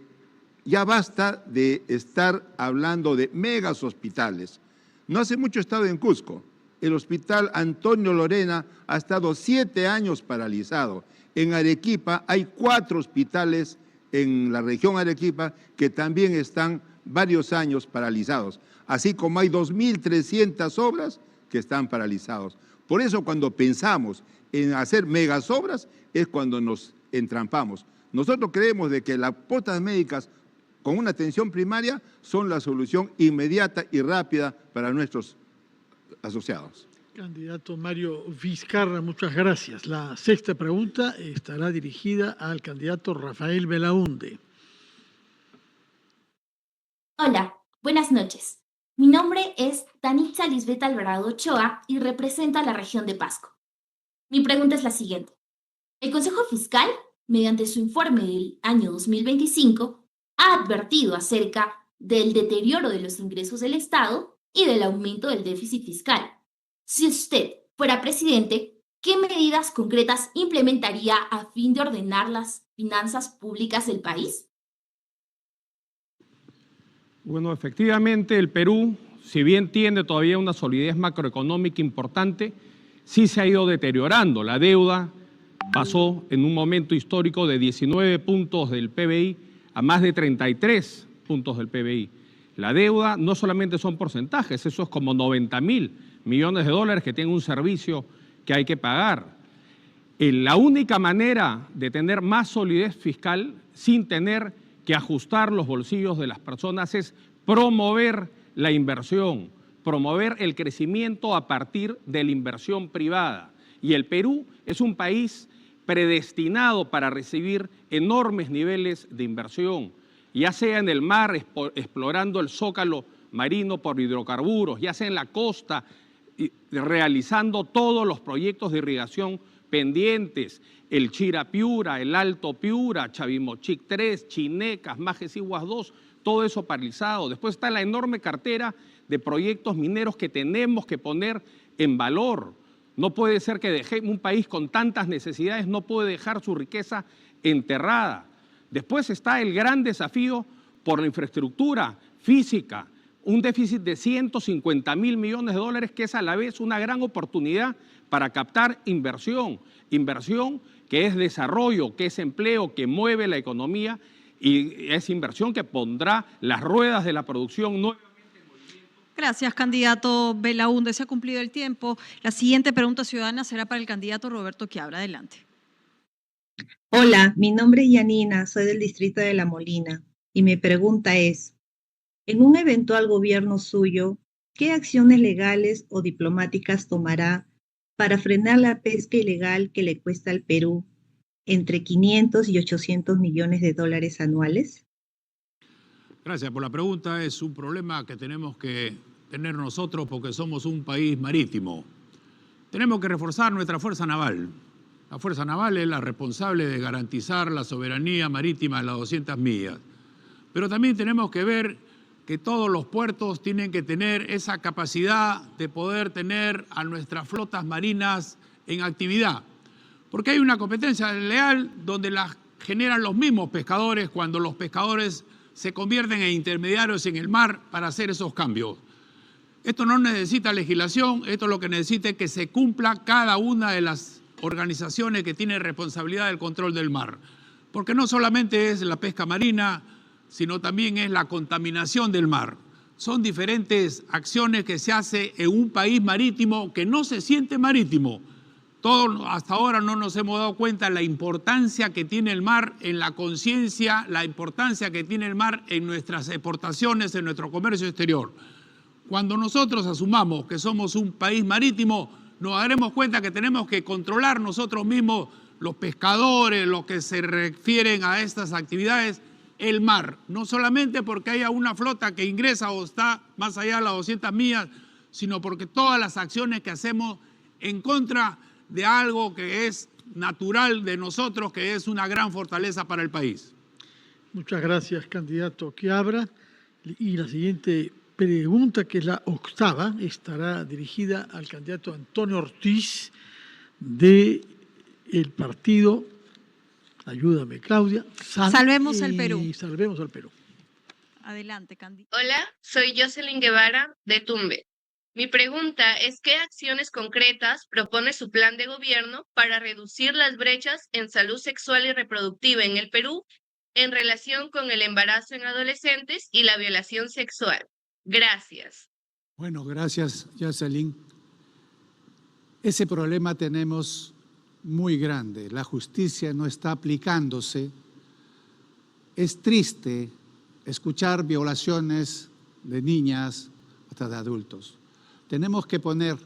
Speaker 8: ya basta de estar hablando de megas hospitales. No hace mucho he estado en Cusco. El hospital Antonio Lorena ha estado 7 años paralizado. En Arequipa hay 4 hospitales en la región Arequipa que también están varios años paralizados, así como hay 2.300 obras que están paralizados. Por eso cuando pensamos en hacer megas obras es cuando nos entrampamos. Nosotros creemos de que las postas médicas con una atención primaria son la solución inmediata y rápida para nuestros asociados.
Speaker 1: Candidato Mario Vizcarra, muchas gracias. La sexta pregunta estará dirigida al candidato Rafael Belaúnde.
Speaker 3: Hola, buenas noches. Mi nombre es Danitza Lisbeth Alvarado Ochoa y represento a la región de Pasco. Mi pregunta es la siguiente. El Consejo Fiscal, mediante su informe del año 2025, ha advertido acerca del deterioro de los ingresos del Estado y del aumento del déficit fiscal. Si usted fuera presidente, ¿qué medidas concretas implementaría a fin de ordenar las finanzas públicas del país?
Speaker 13: Bueno, efectivamente el Perú, si bien tiene todavía una solidez macroeconómica importante, sí se ha ido deteriorando. La deuda pasó en un momento histórico de 19 puntos del PBI a más de 33 puntos del PBI. La deuda no solamente son porcentajes, eso es como 90.000 millones de dólares que tiene un servicio que hay que pagar. La única manera de tener más solidez fiscal sin tener que ajustar los bolsillos de las personas es promover la inversión, promover el crecimiento a partir de la inversión privada. Y el Perú es un país predestinado para recibir enormes niveles de inversión, ya sea en el mar, explorando el zócalo marino por hidrocarburos, ya sea en la costa, realizando todos los proyectos de irrigación pendientes, el Chira Piura, el Alto Piura, Chavimochic 3, Chinecas, Majesiguas 2, todo eso paralizado. Después está la enorme cartera de proyectos mineros que tenemos que poner en valor. No puede ser que un país con tantas necesidades no puede dejar su riqueza enterrada. Después está el gran desafío por la infraestructura física, un déficit de 150.000 millones de dólares que es a la vez una gran oportunidad para captar inversión que es desarrollo, que es empleo, que mueve la economía y es inversión que pondrá las ruedas de la producción nuevamente.
Speaker 2: Gracias, candidato Belaúnde. Se ha cumplido el tiempo. La siguiente pregunta ciudadana será para el candidato Roberto Quiabra. Adelante.
Speaker 4: Hola, mi nombre es Yanina, soy del distrito de La Molina y mi pregunta es, en un eventual gobierno suyo, ¿qué acciones legales o diplomáticas tomará para frenar la pesca ilegal que le cuesta al Perú entre 500 y 800 millones de dólares anuales?
Speaker 7: Gracias por la pregunta. Es un problema que tenemos que tener nosotros porque somos un país marítimo. Tenemos que reforzar nuestra fuerza naval. La fuerza naval es la responsable de garantizar la soberanía marítima de las 200 millas. Pero también tenemos que ver que todos los puertos tienen que tener esa capacidad de poder tener a nuestras flotas marinas en actividad. Porque hay una competencia desleal donde la generan los mismos pescadores cuando los pescadores se convierten en intermediarios en el mar para hacer esos cambios. Esto no necesita legislación, esto lo que necesita es que se cumpla cada una de las organizaciones que tienen responsabilidad del control del mar. Porque no solamente es la pesca marina, sino también es la contaminación del mar. Son diferentes acciones que se hacen en un país marítimo que no se siente marítimo. Hasta ahora no nos hemos dado cuenta de la importancia que tiene el mar en la conciencia, la importancia que tiene el mar en nuestras exportaciones, en nuestro comercio exterior. Cuando nosotros asumamos que somos un país marítimo, nos daremos cuenta que tenemos que controlar nosotros mismos, los pescadores, los que se refieren a estas actividades, el mar. No solamente porque haya una flota que ingresa o está más allá de las 200 millas, sino porque todas las acciones que hacemos en contra de algo que es natural de nosotros, que es una gran fortaleza para el país.
Speaker 1: Muchas gracias, candidato Quiabra. Y la siguiente pregunta, que es la octava, estará dirigida al candidato Antonio Ortiz del partido, ayúdame Claudia,
Speaker 2: Salvemos el Perú.
Speaker 1: Salvemos al Perú.
Speaker 2: Adelante, candidato.
Speaker 9: Hola, soy Jocelyn Guevara de Tumbe. Mi pregunta es: ¿qué acciones concretas propone su plan de gobierno para reducir las brechas en salud sexual y reproductiva en el Perú en relación con el embarazo en adolescentes y la violación sexual? Gracias.
Speaker 11: Bueno, gracias, Jocelyn. Ese problema tenemos muy grande. La justicia no está aplicándose. Es triste escuchar violaciones de niñas hasta de adultos. Tenemos que poner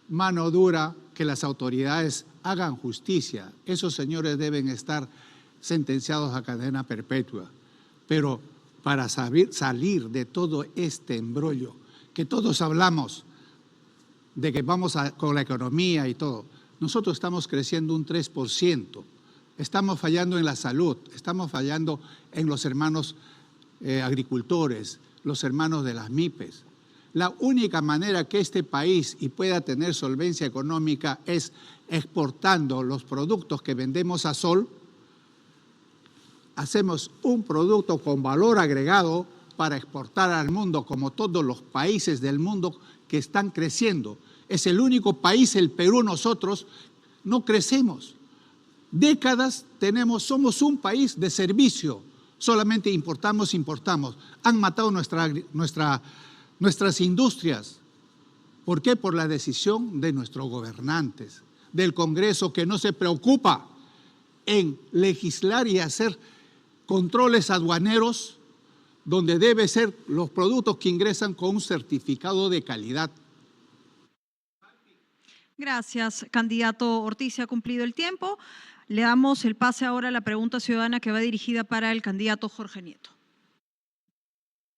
Speaker 11: mano dura, que las autoridades hagan justicia. Esos señores deben estar sentenciados a cadena perpetua. Pero para salir de todo este embrollo, que todos hablamos de que vamos con la economía y todo, nosotros estamos creciendo un 3%, estamos fallando en la salud, estamos fallando en los hermanos agricultores, los hermanos de las MIPES. La única manera que este país pueda tener solvencia económica es exportando los productos que vendemos a sol. Hacemos un producto con valor agregado para exportar al mundo, como todos los países del mundo que están creciendo. Es el único país, el Perú, nosotros no crecemos. Décadas somos un país de servicio, solamente importamos. Han matado nuestras industrias. ¿Por qué? Por la decisión de nuestros gobernantes, del Congreso, que no se preocupa en legislar y hacer controles aduaneros donde debe ser los productos que ingresan con un certificado de calidad.
Speaker 2: Gracias, candidato Ortiz. Se ha cumplido el tiempo. Le damos el pase ahora a la pregunta ciudadana que va dirigida para el candidato Jorge Nieto.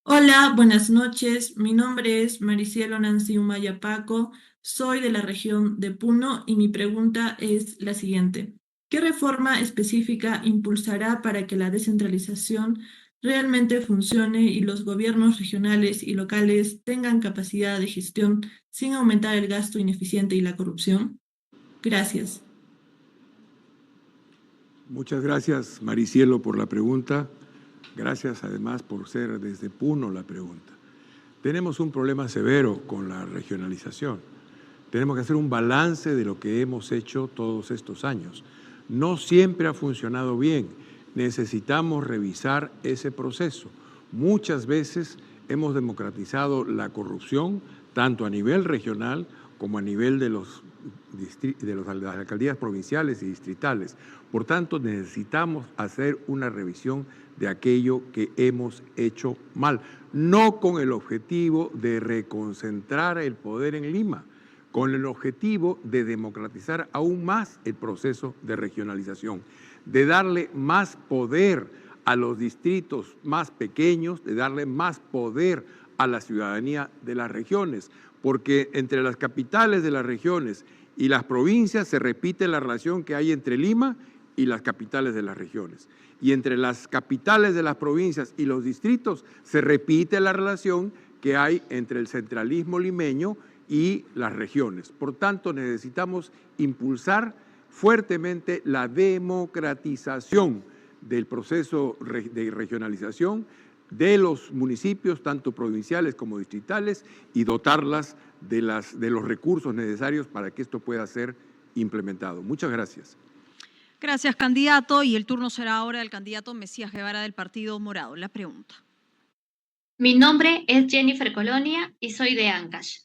Speaker 23: Hola, buenas noches. Mi nombre es Maricielo Nancy Umaya Paco. Soy de la región de Puno y mi pregunta es la siguiente. ¿Qué reforma específica impulsará para que la descentralización realmente funcione y los gobiernos regionales y locales tengan capacidad de gestión sin aumentar el gasto ineficiente y la corrupción? Gracias.
Speaker 8: Muchas gracias, Maricielo, por la pregunta. Gracias, además, por ser desde Puno la pregunta. Tenemos un problema severo con la regionalización. Tenemos que hacer un balance de lo que hemos hecho todos estos años. No siempre ha funcionado bien. Necesitamos revisar ese proceso. Muchas veces hemos democratizado la corrupción, tanto a nivel regional como a nivel de las alcaldías provinciales y distritales. Por tanto, necesitamos hacer una revisión de aquello que hemos hecho mal, no con el objetivo de reconcentrar el poder en Lima, con el objetivo de democratizar aún más el proceso de regionalización, de darle más poder a los distritos más pequeños, de darle más poder a la ciudadanía de las regiones, porque entre las capitales de las regiones y las provincias se repite la relación que hay entre Lima y las capitales de las regiones. Y entre las capitales de las provincias y los distritos se repite la relación que hay entre el centralismo limeño y las regiones. Por tanto, necesitamos impulsar fuertemente la democratización del proceso de regionalización de los municipios, tanto provinciales como distritales, y dotarlas de los recursos necesarios para que esto pueda ser implementado. Muchas gracias.
Speaker 2: Gracias, candidato. Y el turno será ahora del candidato Mesías Guevara del Partido Morado. La pregunta.
Speaker 24: Mi nombre es Jennifer Colonia y soy de Ancash.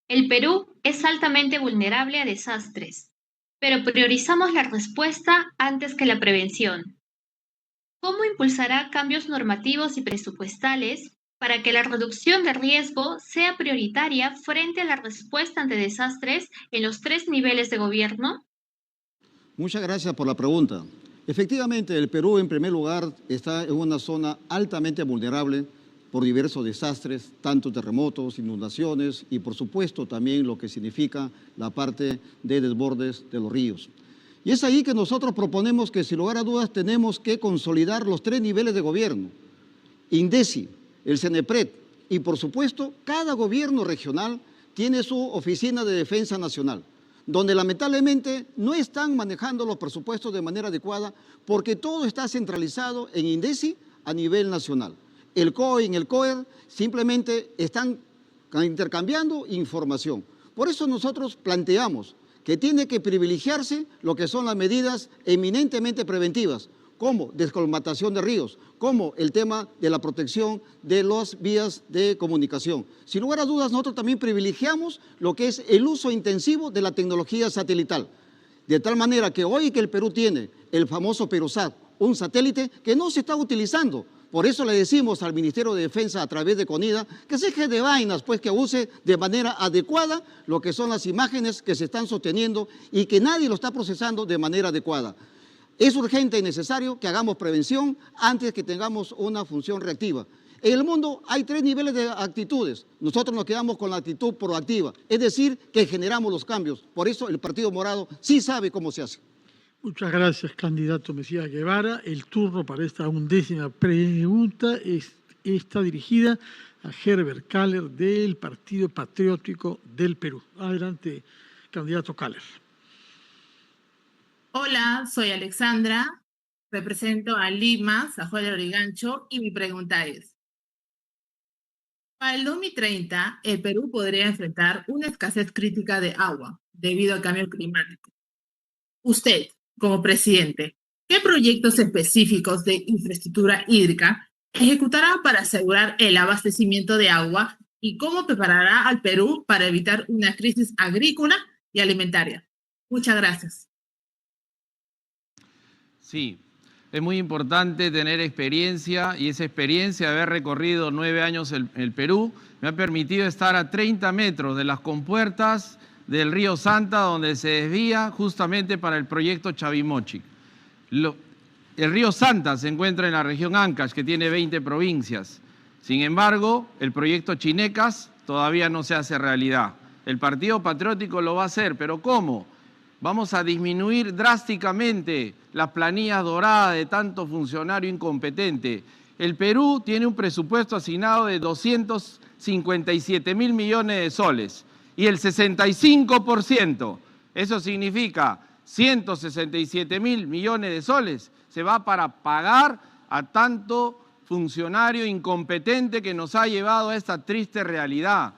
Speaker 24: El Perú es altamente vulnerable a desastres, pero priorizamos la respuesta antes que la prevención. ¿Cómo impulsará cambios normativos y presupuestales para que la reducción de riesgo sea prioritaria frente a la respuesta ante desastres en los 3 niveles de gobierno?
Speaker 25: Muchas gracias por la pregunta. Efectivamente, el Perú, en primer lugar, está en una zona altamente vulnerable por diversos desastres, tanto terremotos, inundaciones y por supuesto también lo que significa la parte de desbordes de los ríos. Y es ahí que nosotros proponemos que sin lugar a dudas tenemos que consolidar los 3 niveles de gobierno, INDECI, el CENEPRED y por supuesto cada gobierno regional tiene su oficina de defensa nacional, donde lamentablemente no están manejando los presupuestos de manera adecuada porque todo está centralizado en INDECI a nivel nacional. El COE y el COER simplemente están intercambiando información. Por eso nosotros planteamos que tiene que privilegiarse lo que son las medidas eminentemente preventivas, como descolmatación de ríos, como el tema de la protección de las vías de comunicación. Sin lugar a dudas, nosotros también privilegiamos lo que es el uso intensivo de la tecnología satelital, de tal manera que hoy que el Perú tiene el famoso Perusat, un satélite que no se está utilizando. Por eso le decimos al Ministerio de Defensa a través de CONIDA que se deje de vainas, pues que use de manera adecuada lo que son las imágenes que se están sosteniendo y que nadie lo está procesando de manera adecuada. Es urgente y necesario que hagamos prevención antes que tengamos una función reactiva. En el mundo hay 3 niveles de actitudes. Nosotros nos quedamos con la actitud proactiva, es decir, que generamos los cambios. Por eso el Partido Morado sí sabe cómo se hace.
Speaker 1: Muchas gracias, candidato Mesías Guevara. El turno para esta 11ª pregunta está dirigida a Herbert Kaller del Partido Patriótico del Perú. Adelante, candidato Kaller.
Speaker 12: Hola, soy Alexandra, represento a Lima, San Juan de Lurigancho, y mi pregunta es: para el 2030, el Perú podría enfrentar una escasez crítica de agua debido al cambio climático. Usted, como presidente, ¿qué proyectos específicos de infraestructura hídrica ejecutará para asegurar el abastecimiento de agua y cómo preparará al Perú para evitar una crisis agrícola y alimentaria? Muchas gracias.
Speaker 15: Sí, es muy importante tener experiencia y esa experiencia de haber recorrido 9 años el Perú me ha permitido estar a 30 metros de las compuertas del río Santa, donde se desvía justamente para el proyecto Chavimochic. El río Santa se encuentra en la región Ancash, que tiene 20 provincias. Sin embargo, el proyecto Chinecas todavía no se hace realidad. El Partido Patriótico lo va a hacer, pero ¿cómo? Vamos a disminuir drásticamente las planillas doradas de tanto funcionario incompetente. El Perú tiene un presupuesto asignado de 257.000 millones de soles. Y el 65%, eso significa 167.000 millones de soles, se va para pagar a tanto funcionario incompetente que nos ha llevado a esta triste realidad.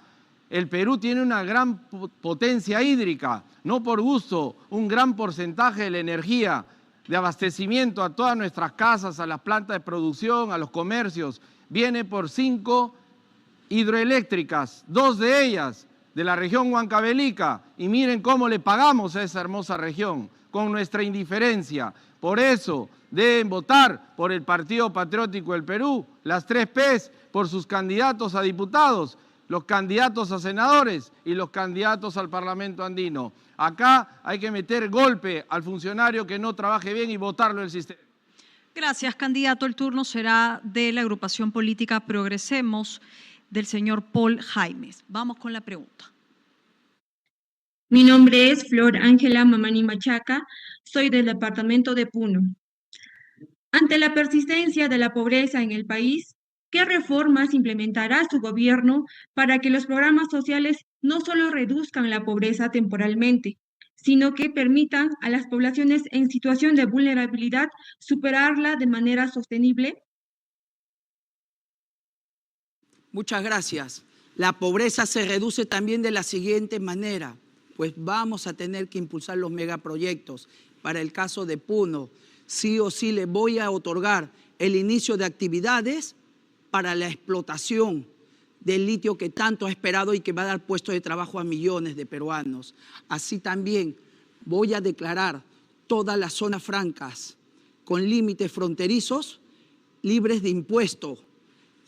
Speaker 15: El Perú tiene una gran potencia hídrica, no por gusto, un gran porcentaje de la energía de abastecimiento a todas nuestras casas, a las plantas de producción, a los comercios, viene por 5 hidroeléctricas, 2 de ellas de la región Huancavelica, y miren cómo le pagamos a esa hermosa región, con nuestra indiferencia. Por eso deben votar por el Partido Patriótico del Perú, las 3 P's, por sus candidatos a diputados, los candidatos a senadores y los candidatos al Parlamento andino. Acá hay que meter golpe al funcionario que no trabaje bien y votarlo del sistema.
Speaker 2: Gracias, candidato. El turno será de la agrupación política Progresemos, del señor Paul Jaimes. Vamos con la pregunta.
Speaker 16: Mi nombre es Flor Ángela Mamani Machaca, soy del departamento de Puno. Ante la persistencia de la pobreza en el país, ¿qué reformas implementará su gobierno para que los programas sociales no solo reduzcan la pobreza temporalmente, sino que permitan a las poblaciones en situación de vulnerabilidad superarla de manera sostenible?
Speaker 17: Muchas gracias. La pobreza se reduce también de la siguiente manera, pues vamos a tener que impulsar los megaproyectos. Para el caso de Puno, sí o sí le voy a otorgar el inicio de actividades para la explotación del litio que tanto ha esperado y que va a dar puestos de trabajo a millones de peruanos. Así también voy a declarar todas las zonas francas con límites fronterizos libres de impuestos.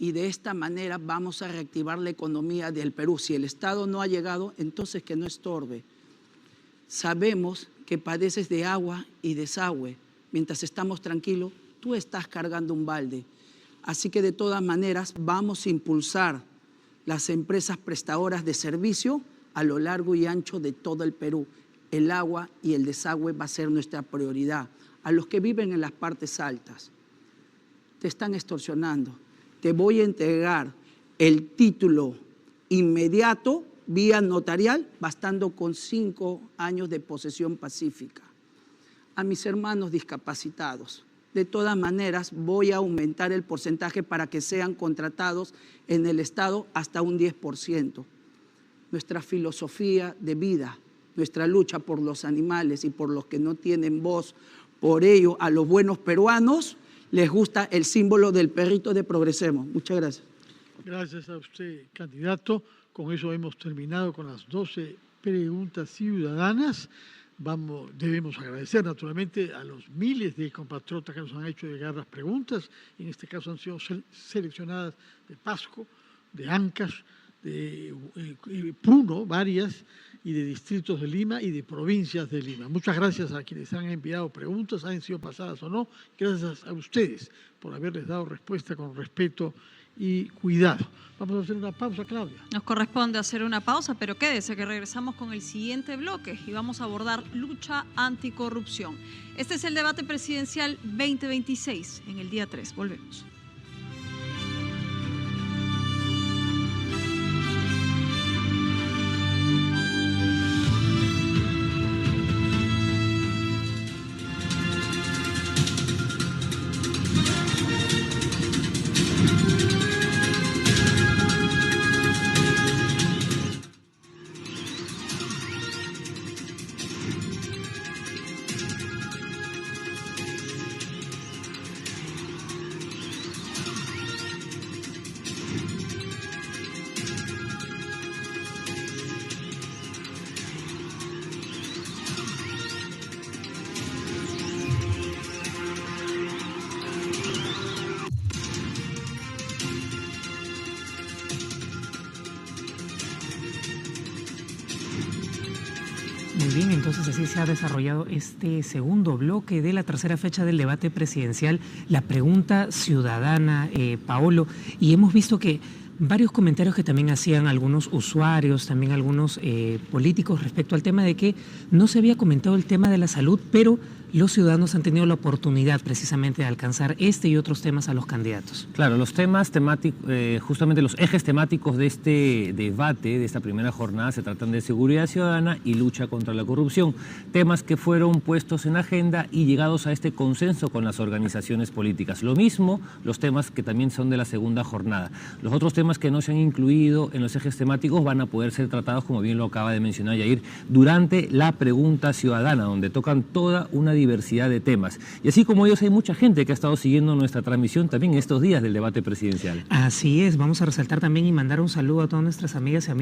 Speaker 17: Y de esta manera vamos a reactivar la economía del Perú. Si el Estado no ha llegado, entonces que no estorbe. Sabemos que padeces de agua y desagüe. Mientras estamos tranquilos, tú estás cargando un balde. Así que de todas maneras vamos a impulsar las empresas prestadoras de servicio a lo largo y ancho de todo el Perú. El agua y el desagüe va a ser nuestra prioridad. A los que viven en las partes altas, te están extorsionando. Te voy a entregar el título inmediato, vía notarial, bastando con 5 años de posesión pacífica. A mis hermanos discapacitados, de todas maneras, voy a aumentar el porcentaje para que sean contratados en el Estado hasta un 10%. Nuestra filosofía de vida, nuestra lucha por los animales y por los que no tienen voz, por ello a los buenos peruanos les gusta el símbolo del perrito de Progresemos. Muchas gracias.
Speaker 1: Gracias a usted, candidato. Con eso hemos terminado con las 12 preguntas ciudadanas. Debemos agradecer naturalmente a los miles de compatriotas que nos han hecho llegar las preguntas. En este caso han sido seleccionadas de Pasco, de Ancash, de Puno, varias, y de distritos de Lima y de provincias de Lima. Muchas gracias a quienes han enviado preguntas, hayan sido pasadas o no. Gracias a ustedes por haberles dado respuesta con respeto y cuidado. Vamos a hacer una pausa, Claudia.
Speaker 2: Nos corresponde hacer una pausa, pero quédese que regresamos con el siguiente bloque y vamos a abordar lucha anticorrupción. Este es el debate presidencial 2026 en el día 3. Volvemos.
Speaker 6: Muy bien, entonces así se ha desarrollado este segundo bloque de la tercera fecha del debate presidencial, la pregunta ciudadana, Paolo, y hemos visto que varios comentarios que también hacían algunos usuarios, también algunos políticos respecto al tema de que no se había comentado el tema de la salud, pero los ciudadanos han tenido la oportunidad precisamente de alcanzar este y otros temas a los candidatos.
Speaker 18: Claro, los temas temáticos, justamente los ejes temáticos de este debate, de esta primera jornada, se tratan de seguridad ciudadana y lucha contra la corrupción. Temas que fueron puestos en agenda y llegados a este consenso con las organizaciones políticas. Lo mismo los temas que también son de la segunda jornada. Los otros temas que no se han incluido en los ejes temáticos van a poder ser tratados, como bien lo acaba de mencionar Yair, durante la pregunta ciudadana, donde tocan toda una diversidad de temas. Y así como ellos, hay mucha gente que ha estado siguiendo nuestra transmisión también estos días del debate presidencial.
Speaker 6: Así es, vamos a resaltar también y mandar un saludo a todas nuestras amigas y amigos